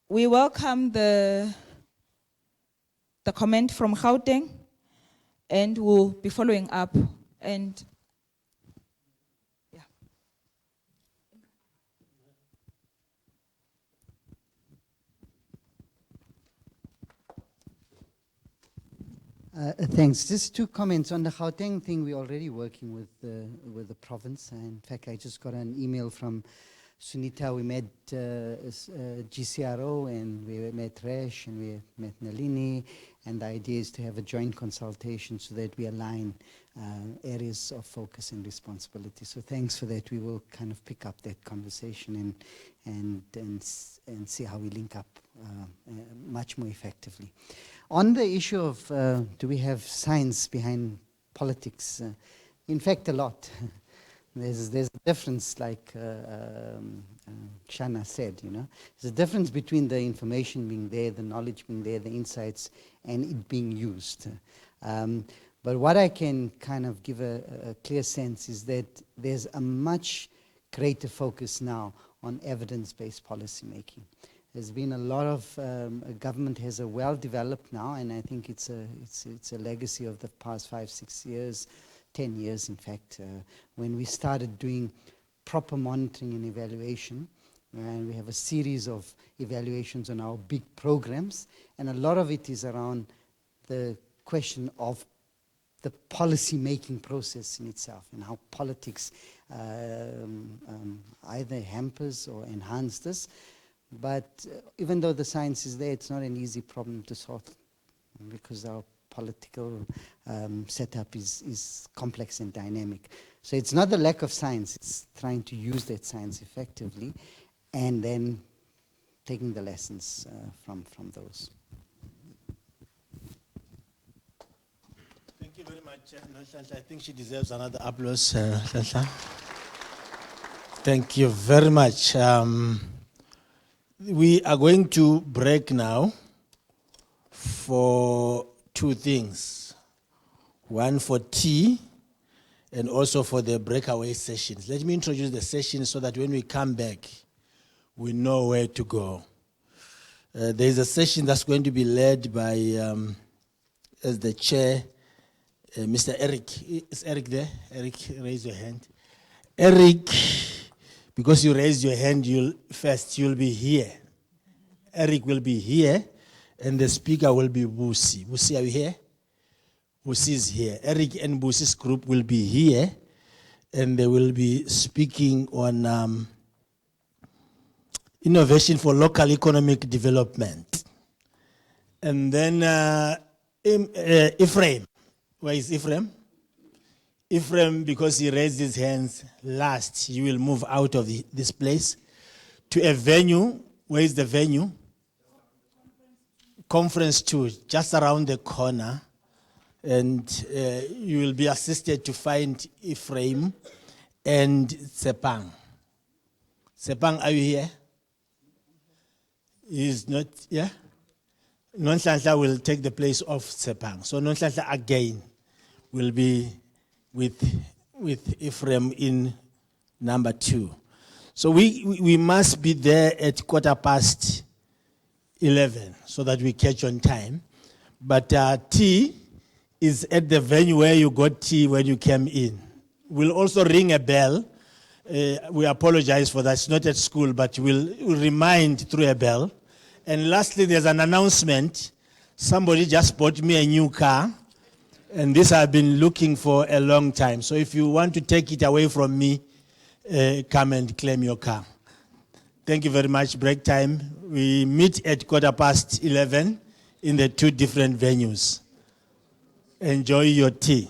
We welcome the comment from Gauteng, and we'll be following up. And yeah. Thanks. Just 2 comments on the Gauteng thing. We're already working with the province. In fact, I just got an email from Sunita. We met GCRO, and we met Resh, and we met Nalini, and the idea is to have a joint consultation so that we align areas of focus and responsibility. So thanks for that. We will kind of pick up that conversation and see how we link up much more effectively. On the issue of do we have science behind politics, in fact a lot. There's a difference, like Shana said, there's a difference between the information being there, the knowledge being there, the insights, and it being used. But what I can kind of give a clear sense is that there's a much greater focus now on evidence-based policy making. There's been a lot of, government has a well-developed now, and I think it's a legacy of the past 5, 6 years, 10 years, in fact, when we started doing proper monitoring and evaluation. And we have a series of evaluations on our big programs, and a lot of it is around the question of the policy-making process in itself, and how politics either hampers or enhances this. But even though the science is there, it's not an easy problem to solve, because our political setup is complex and dynamic. So it's not the lack of science, it's trying to use that science effectively and then taking the lessons from those. Thank you very much, Nhlanhla. I think she deserves another applause, Nhlanhla. Thank you very much. We are going to break now for 2 things. One for tea and also for the breakaway sessions. Let me introduce the sessions so that when we come back, we know where to go. There is a session that's going to be led by, as the chair, Mr. Eric. Is Eric there? Eric, raise your hand. Eric, because you raised your hand, you'll be here. Eric will be here, and the speaker will be Busi. Busi, are you here? Busi is here. Eric and Busi's group will be here, and they will be speaking on innovation for local economic development. And then Ephraim. Where is Ephraim? Ephraim, because he raised his hands last, he will move out of this place to a venue. Where is the venue? Conference 2, just around the corner. And you will be assisted to find Ephraim and Tsepang. Sepang, are you here? He's not, yeah? Nonhlanhla will take the place of Sepang. So Nonhlanhla again will be with Ephraim in number 2. So we must be there at 11:15 so that we catch on time. But tea is at the venue where you got tea when you came in. We'll also ring a bell. We apologize for that. It's not at school, but we'll remind through a bell. And lastly, there's an announcement. Somebody just bought me a new car, and this I've been looking for a long time. So if you want to take it away from me, come and claim your car. Thank you very much. Break time. We meet at 11:15 in the 2 different venues. Enjoy your tea.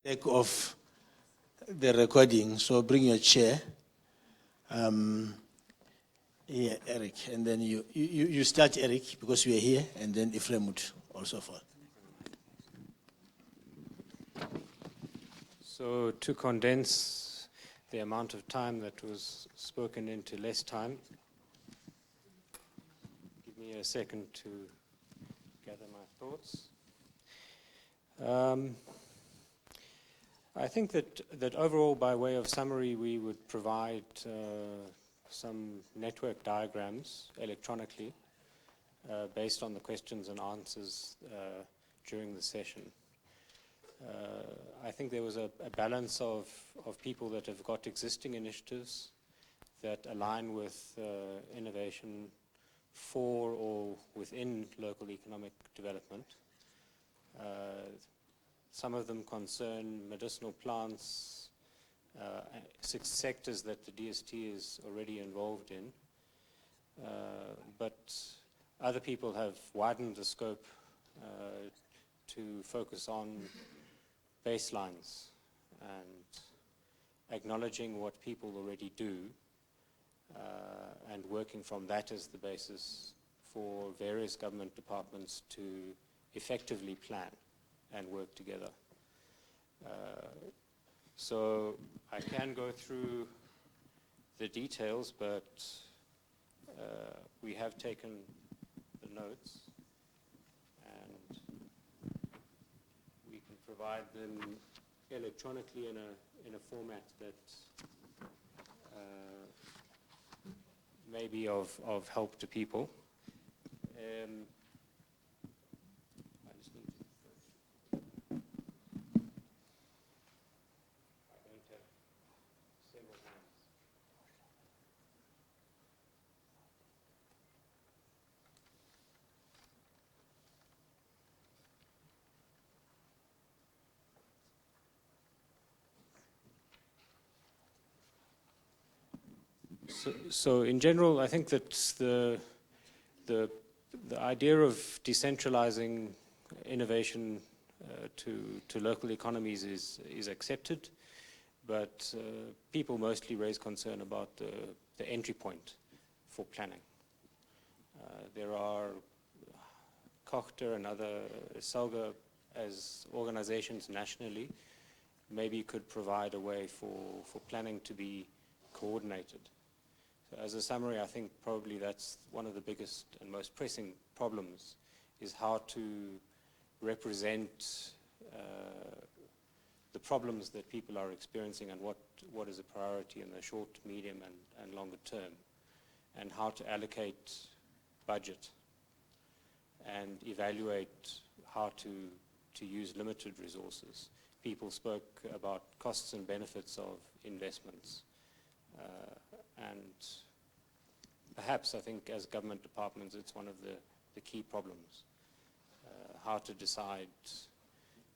take off the recording, so bring your chair. Here, Eric, and then you start, Eric, because we are here, and then Ephraim would also follow. So to condense the amount of time that was spoken into less time, give me a second to gather my thoughts. I think that overall, by way of summary, we would provide some network diagrams electronically based on the questions and answers during the session. I think there was a balance of people that have got existing initiatives that align with innovation for or within local economic development. Some of them concern medicinal plants, 6 sectors that the DST is already involved in. But other people have widened the scope to focus on baselines and acknowledging what people already do and working from that as the basis for various government departments to effectively plan and work together. So I can go through the details, but we have taken the notes and we can provide them electronically in a format that may be of help to people. So in general, I think that the idea of decentralizing innovation to local economies is accepted, but people mostly raise concern about the entry point for planning. There are Kochter and other SALGA as organizations nationally maybe could provide a way for planning to be coordinated. So as a summary, I think probably that's one of the biggest and most pressing problems, is how to represent the problems that people are experiencing and what is a priority in the short, medium, and longer term, and how to allocate budget and evaluate how to use limited resources. People spoke about costs and benefits of investments. And perhaps, I think, as government departments, it's one of the key problems. How to decide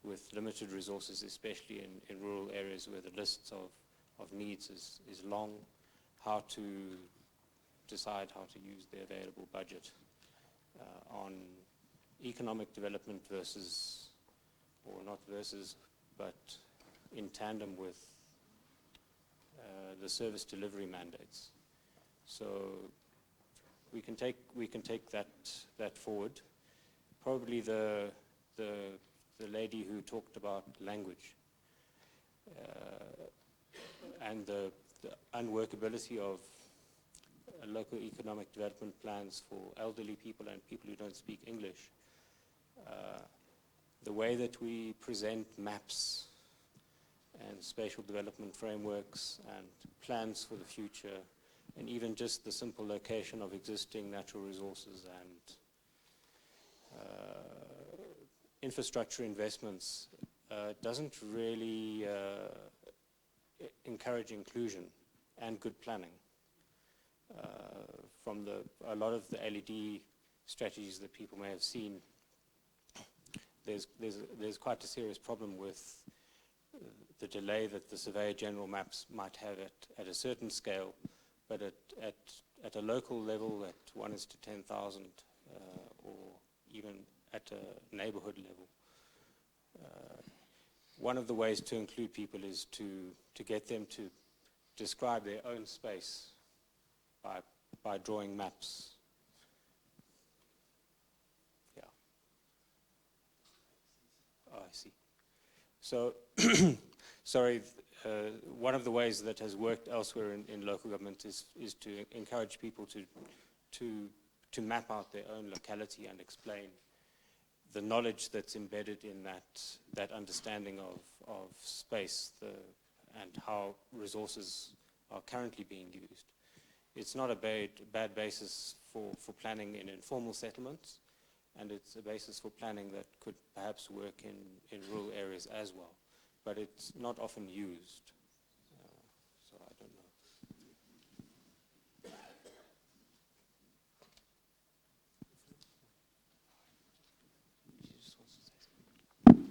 with limited resources, especially in rural areas where the lists of needs is long, how to decide how to use the available budget on economic development versus, or not versus, but in tandem with the service delivery mandates. So we can take that forward. Probably the lady who talked about language and the unworkability of local economic development plans for elderly people and people who don't speak English. The way that we present maps and spatial development frameworks and plans for the future, and even just the simple location of existing natural resources and infrastructure investments doesn't really encourage inclusion and good planning. From a lot of the LED strategies that people may have seen, there's quite a serious problem with the delay that the Surveyor General maps might have at a certain scale, but at a local level, at 1:10,000, or even at a neighborhood level. one of the ways to include people is to get them to describe their own space by drawing maps. Yeah. Oh, I see. So, sorry, one of the ways that has worked elsewhere in local government is to encourage people to map out their own locality and explain the knowledge that's embedded in that understanding of space and how resources are currently being used. It's not a bad basis for planning in informal settlements, and it's a basis for planning that could perhaps work in rural areas as well, but it's not often used. So I don't know.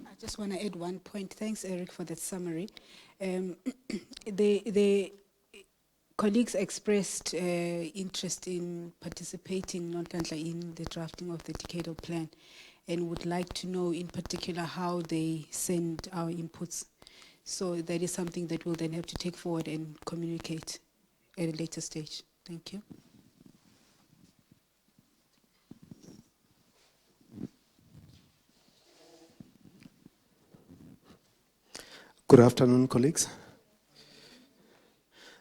I just want to add one point. Thanks, Eric, for that summary. The colleagues expressed interest in participating, in the drafting of the decadal plan, and would like to know in particular how they send our inputs. So that is something that we'll then have to take forward and communicate at a later stage. Thank you. Good afternoon, colleagues.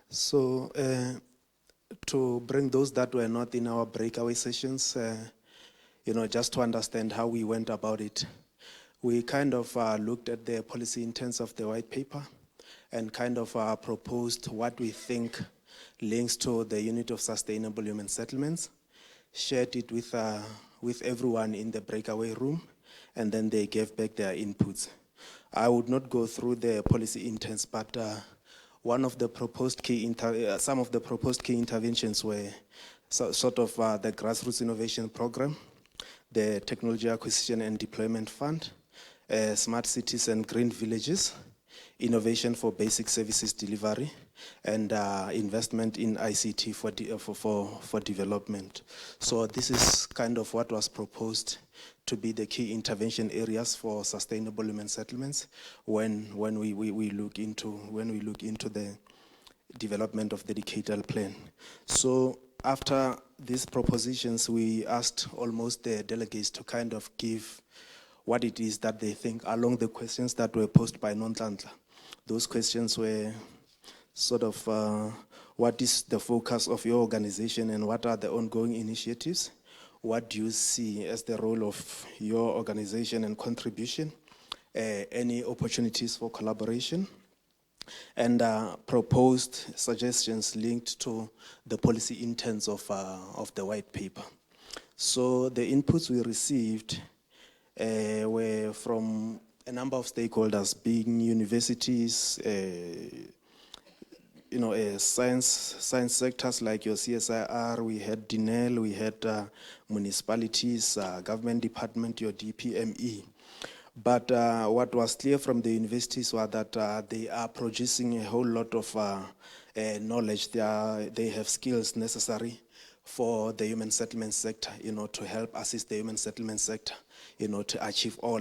So, to bring those that were not in our breakaway sessions, just to understand how we went about it, we kind of looked at the policy intents of the white paper and kind of proposed what we think links to the unit of sustainable human settlements, shared it with everyone in the breakaway room, and then they gave back their inputs. I would not go through the policy intents, but one of the proposed some of the proposed key interventions were sort of the grassroots innovation program, the technology acquisition and deployment fund, smart cities and green villages, innovation for basic services delivery, and investment in ICT for development. So this is kind of what was proposed to be the key intervention areas for sustainable human settlements when we look into the development of the decadal plan. So after these propositions, we asked almost the delegates to kind of give what it is that they think along the questions that were posed by Nonhlanhla. Those questions were sort of what is the focus of your organization and what are the ongoing initiatives? What do you see as the role of your organization and contribution? Any opportunities for collaboration? And proposed suggestions linked to the policy intents of the white paper. So the inputs we received were from a number of stakeholders, being universities, science sectors like your CSIR, we had DINEL, we had municipalities, government department, your DPME. But what was clear from the universities was that they are producing a whole lot of knowledge. They have skills necessary for the human settlement sector, to help assist the human settlement sector, to achieve all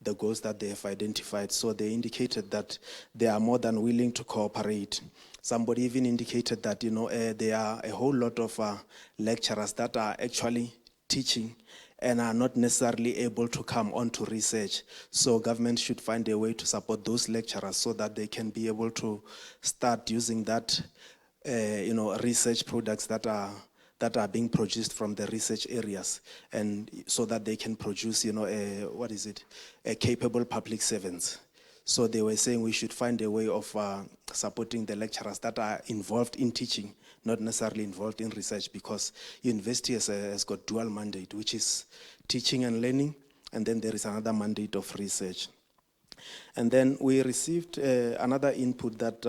the goals that they have identified. So they indicated that they are more than willing to cooperate. Somebody even indicated that, there are a whole lot of lecturers that are actually teaching and are not necessarily able to come on to research. So government should find a way to support those lecturers so that they can be able to start using that, research products that are being produced from the research areas, and so that they can produce, a capable public servants. So they were saying we should find a way of supporting the lecturers that are involved in teaching, not necessarily involved in research, because university has got dual mandate, which is teaching and learning, and then there is another mandate of research. And then we received another input that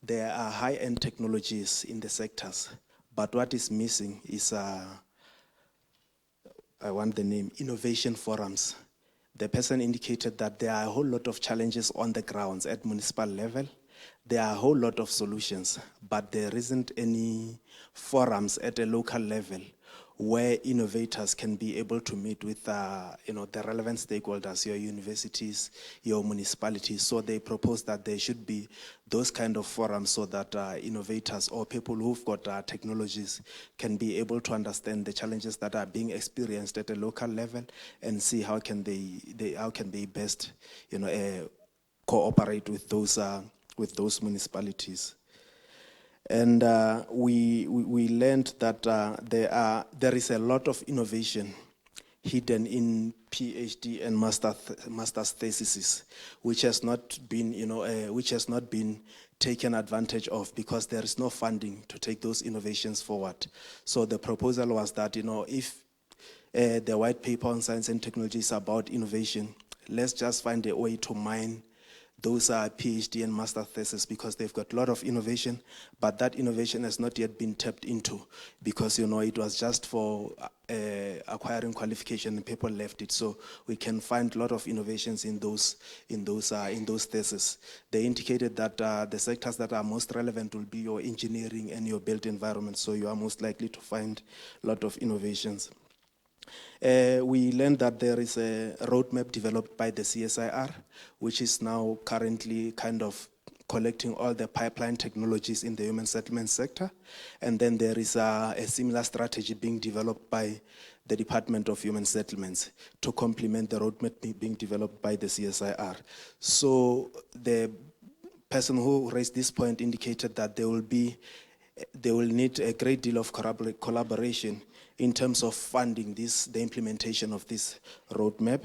there are high-end technologies in the sectors, but what is missing is, I want the name, innovation forums. The person indicated that there are a whole lot of challenges on the grounds at municipal level. There are a whole lot of solutions, but there isn't any forums at a local level where innovators can be able to meet with the relevant stakeholders, your universities, your municipalities. So they propose that there should be those kind of forums so that innovators or people who've got technologies can be able to understand the challenges that are being experienced at a local level and see how can they best cooperate with those municipalities. And we learned that there is a lot of innovation hidden in PhD and master's theses, which has not been taken advantage of because there is no funding to take those innovations forward. So the proposal was that if the white paper on science and technology is about innovation, let's just find a way to mine those are PhD and master theses because they've got a lot of innovation, but that innovation has not yet been tapped into because it was just for acquiring qualification and people left it. So we can find a lot of innovations in those theses. They indicated that the sectors that are most relevant will be your engineering and your built environment. So you are most likely to find a lot of innovations. We learned that there is a roadmap developed by the CSIR, which is now currently kind of collecting all the pipeline technologies in the human settlement sector. And then there is a similar strategy being developed by the Department of Human Settlements to complement the roadmap being developed by the CSIR. So the person who raised this point indicated that they will need a great deal of collaboration in terms of funding the implementation of this roadmap.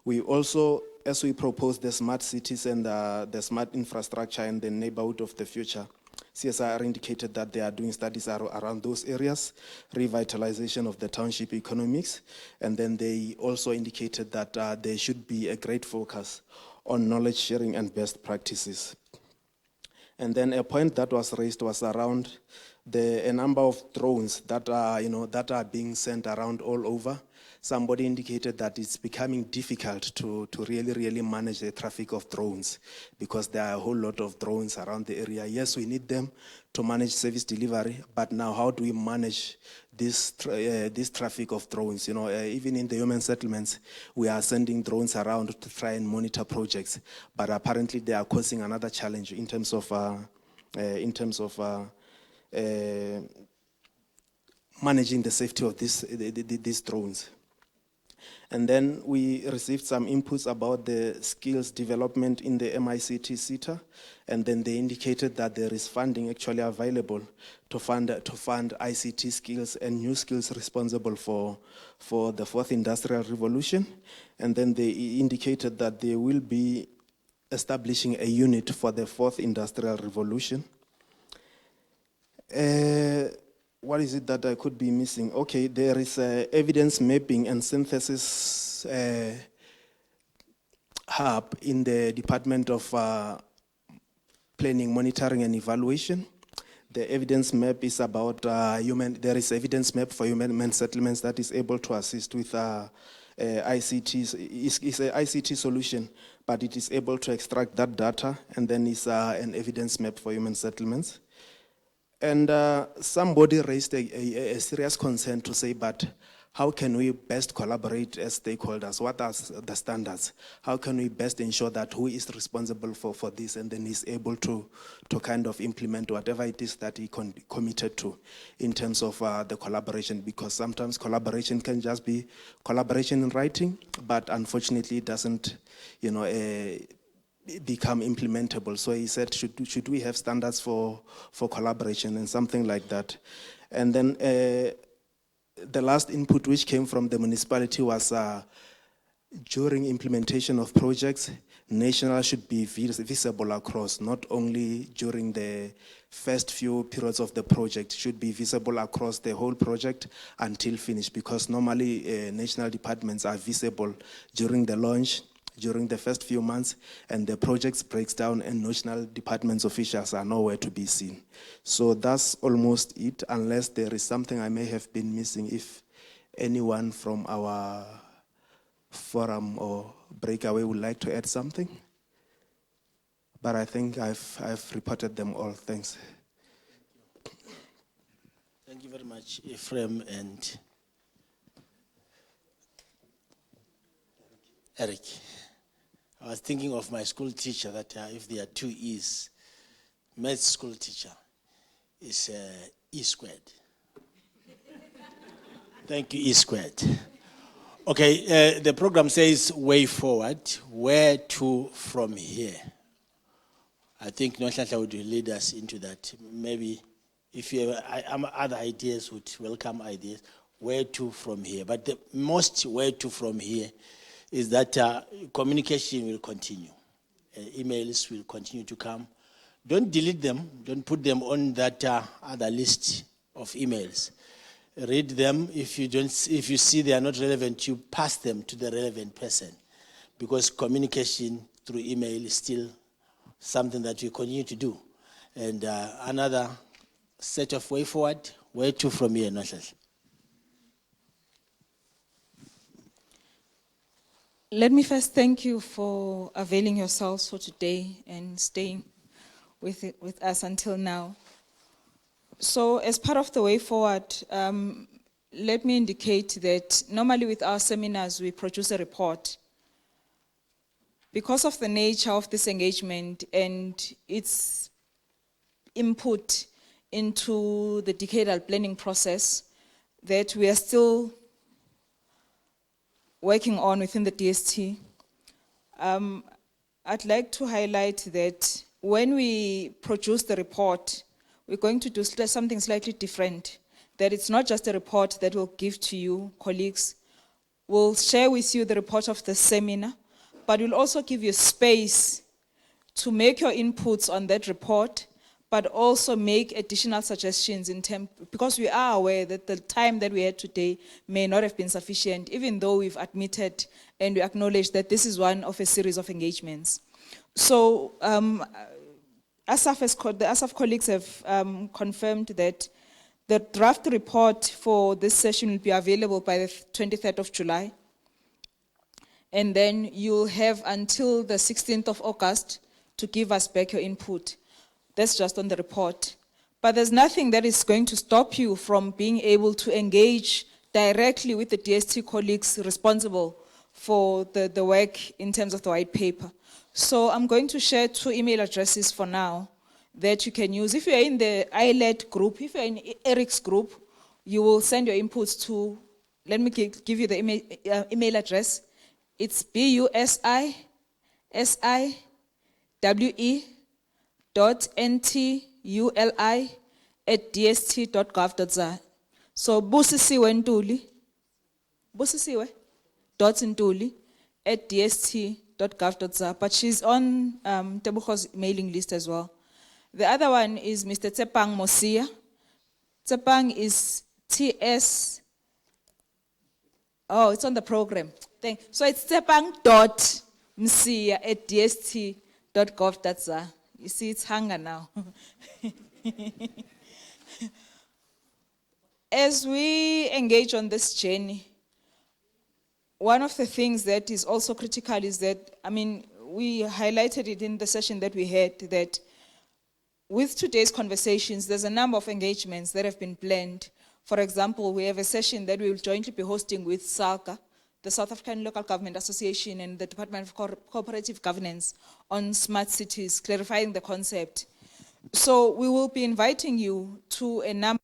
We also, as we propose the smart cities and the smart infrastructure and the neighborhood of the future, CSIR indicated that they are doing studies around those areas, revitalization of the township economics, and then they also indicated that there should be a great focus on knowledge sharing and best practices. And then a point that was raised was around a number of drones that are being sent around all over. Somebody indicated that it's becoming difficult to really manage the traffic of drones because there are a whole lot of drones around the area. Yes, we need them to manage service delivery, but now how do we manage this traffic of drones? Even in the human settlements, we are sending drones around to try and monitor projects, but apparently they are causing another challenge in terms of managing the safety of these drones. And then we received some inputs about the skills development in the MICT SETA, and then they indicated that there is funding actually available to fund ICT skills and new skills responsible for the fourth industrial revolution. And then they indicated that they will be establishing a unit for the fourth industrial revolution. What is it that I could be missing? Okay, there is evidence mapping and synthesis hub in the Department of Planning, Monitoring and Evaluation. The evidence map is about there is evidence map for human settlements that is able to assist with ICTs. It's an ICT solution, but it is able to extract that data, and then it's an evidence map for human settlements. And somebody raised a serious concern to say, but how can we best collaborate as stakeholders? What are the standards? How can we best ensure that who is responsible for this and then is able to kind of implement whatever it is that he committed to in terms of the collaboration? Because sometimes collaboration can just be collaboration in writing, but unfortunately it doesn't, become implementable. So he said, should we have standards for collaboration and something like that? And then the last input which came from the municipality was during implementation of projects, national should be visible across, not only during the first few periods of the project, should be visible across the whole project until finished, because normally national departments are visible during the launch, during the first few months, and the project breaks down and national departments officials are nowhere to be seen. So that's almost it, unless there is something I may have been missing, if anyone from our forum or breakaway would like to add something. But I think I've reported them all. Thanks. Thank you very much, Ephraim and Eric. I was thinking of my school teacher that if there are two E's, math school teacher is E squared. Thank you, E squared. Okay, the program says way forward. Where to from here? I think Noshata would lead us into that. Maybe if you have other ideas, would welcome ideas. Where to from here? But the most where to from here is that communication will continue. Emails will continue to come. Don't delete them. Don't put them on that other list of emails. Read them. If you see they are not relevant, you pass them to the relevant person, because communication through email is still something that we continue to do. And another set of way forward, where to from here, Noshas? Let me first thank you for availing yourselves for today and staying with us until now. So as part of the way forward, let me indicate that normally with our seminars, we produce a report. Because of the nature of this engagement and its input into the decadal planning process that we are still working on within the DST, I'd like to highlight that when we produce the report, we're going to do something slightly different. That it's not just a report that we'll give to you, colleagues. We'll share with you the report of the seminar, but we'll also give you space to make your inputs on that report, but also make additional suggestions because we are aware that the time that we had today may not have been sufficient, even though we've admitted and we acknowledge that this is one of a series of engagements. So the ASAF colleagues have confirmed that the draft report for this session will be available by the 23rd of July. And then you'll have until the 16th of August to give us back your input. That's just on the report. But there's nothing that is going to stop you from being able to engage directly with the DST colleagues responsible for the work in terms of the white paper. So I'm going to share 2 email addresses for now that you can use. If you're in the ILED group, if you're in Eric's group, you will send your inputs to, let me give you the email address. It's busisiwe.ntuli@dst.gov.za. So busisiwe ntuli, busisiwe.ntuli@dst.gov.za. But she's on Tebucho's mailing list as well. The other one is Mr. Tsepang Mosia. Tsepang is TS. Oh, it's on the program. So it's tsepang.msia@dst.gov.za. You see, it's hunger now. As we engage on this journey, one of the things that is also critical is that, we highlighted it in the session that we had, that with today's conversations, there's a number of engagements that have been planned. For example, we have a session that we will jointly be hosting with SALCA, the South African Local Government Association, and the Department of Cooperative Governance on smart cities, clarifying the concept. So we will be inviting you to a number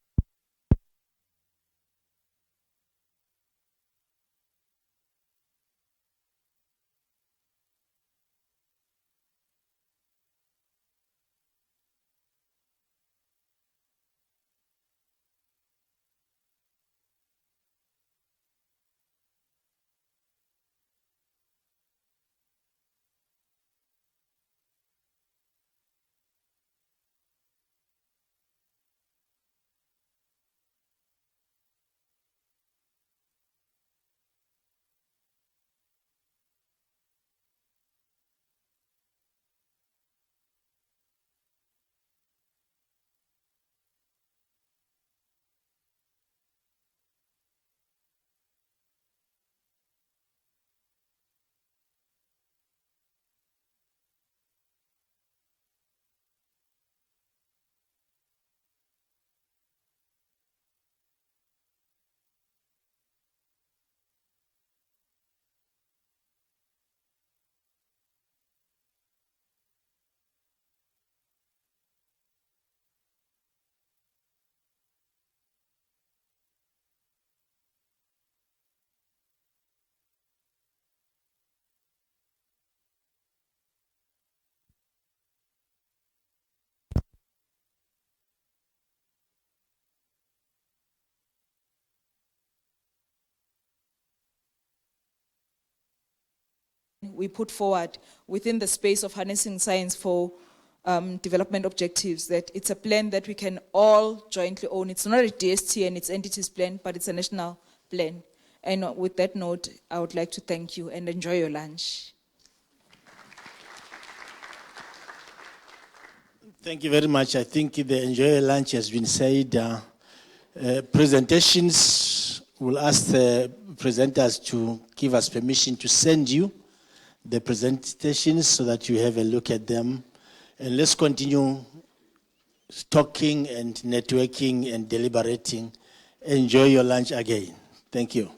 we put forward within the space of harnessing science for development objectives, that it's a plan that we can all jointly own. It's not a DST and its entities plan, but it's a national plan. And with that note, I would like to thank you and enjoy your lunch. Thank you very much. I think the enjoy your lunch has been said. Presentations, we'll ask the presenters to give us permission to send you the presentations so that you have a look at them. And let's continue talking and networking and deliberating. Enjoy your lunch again. Thank you.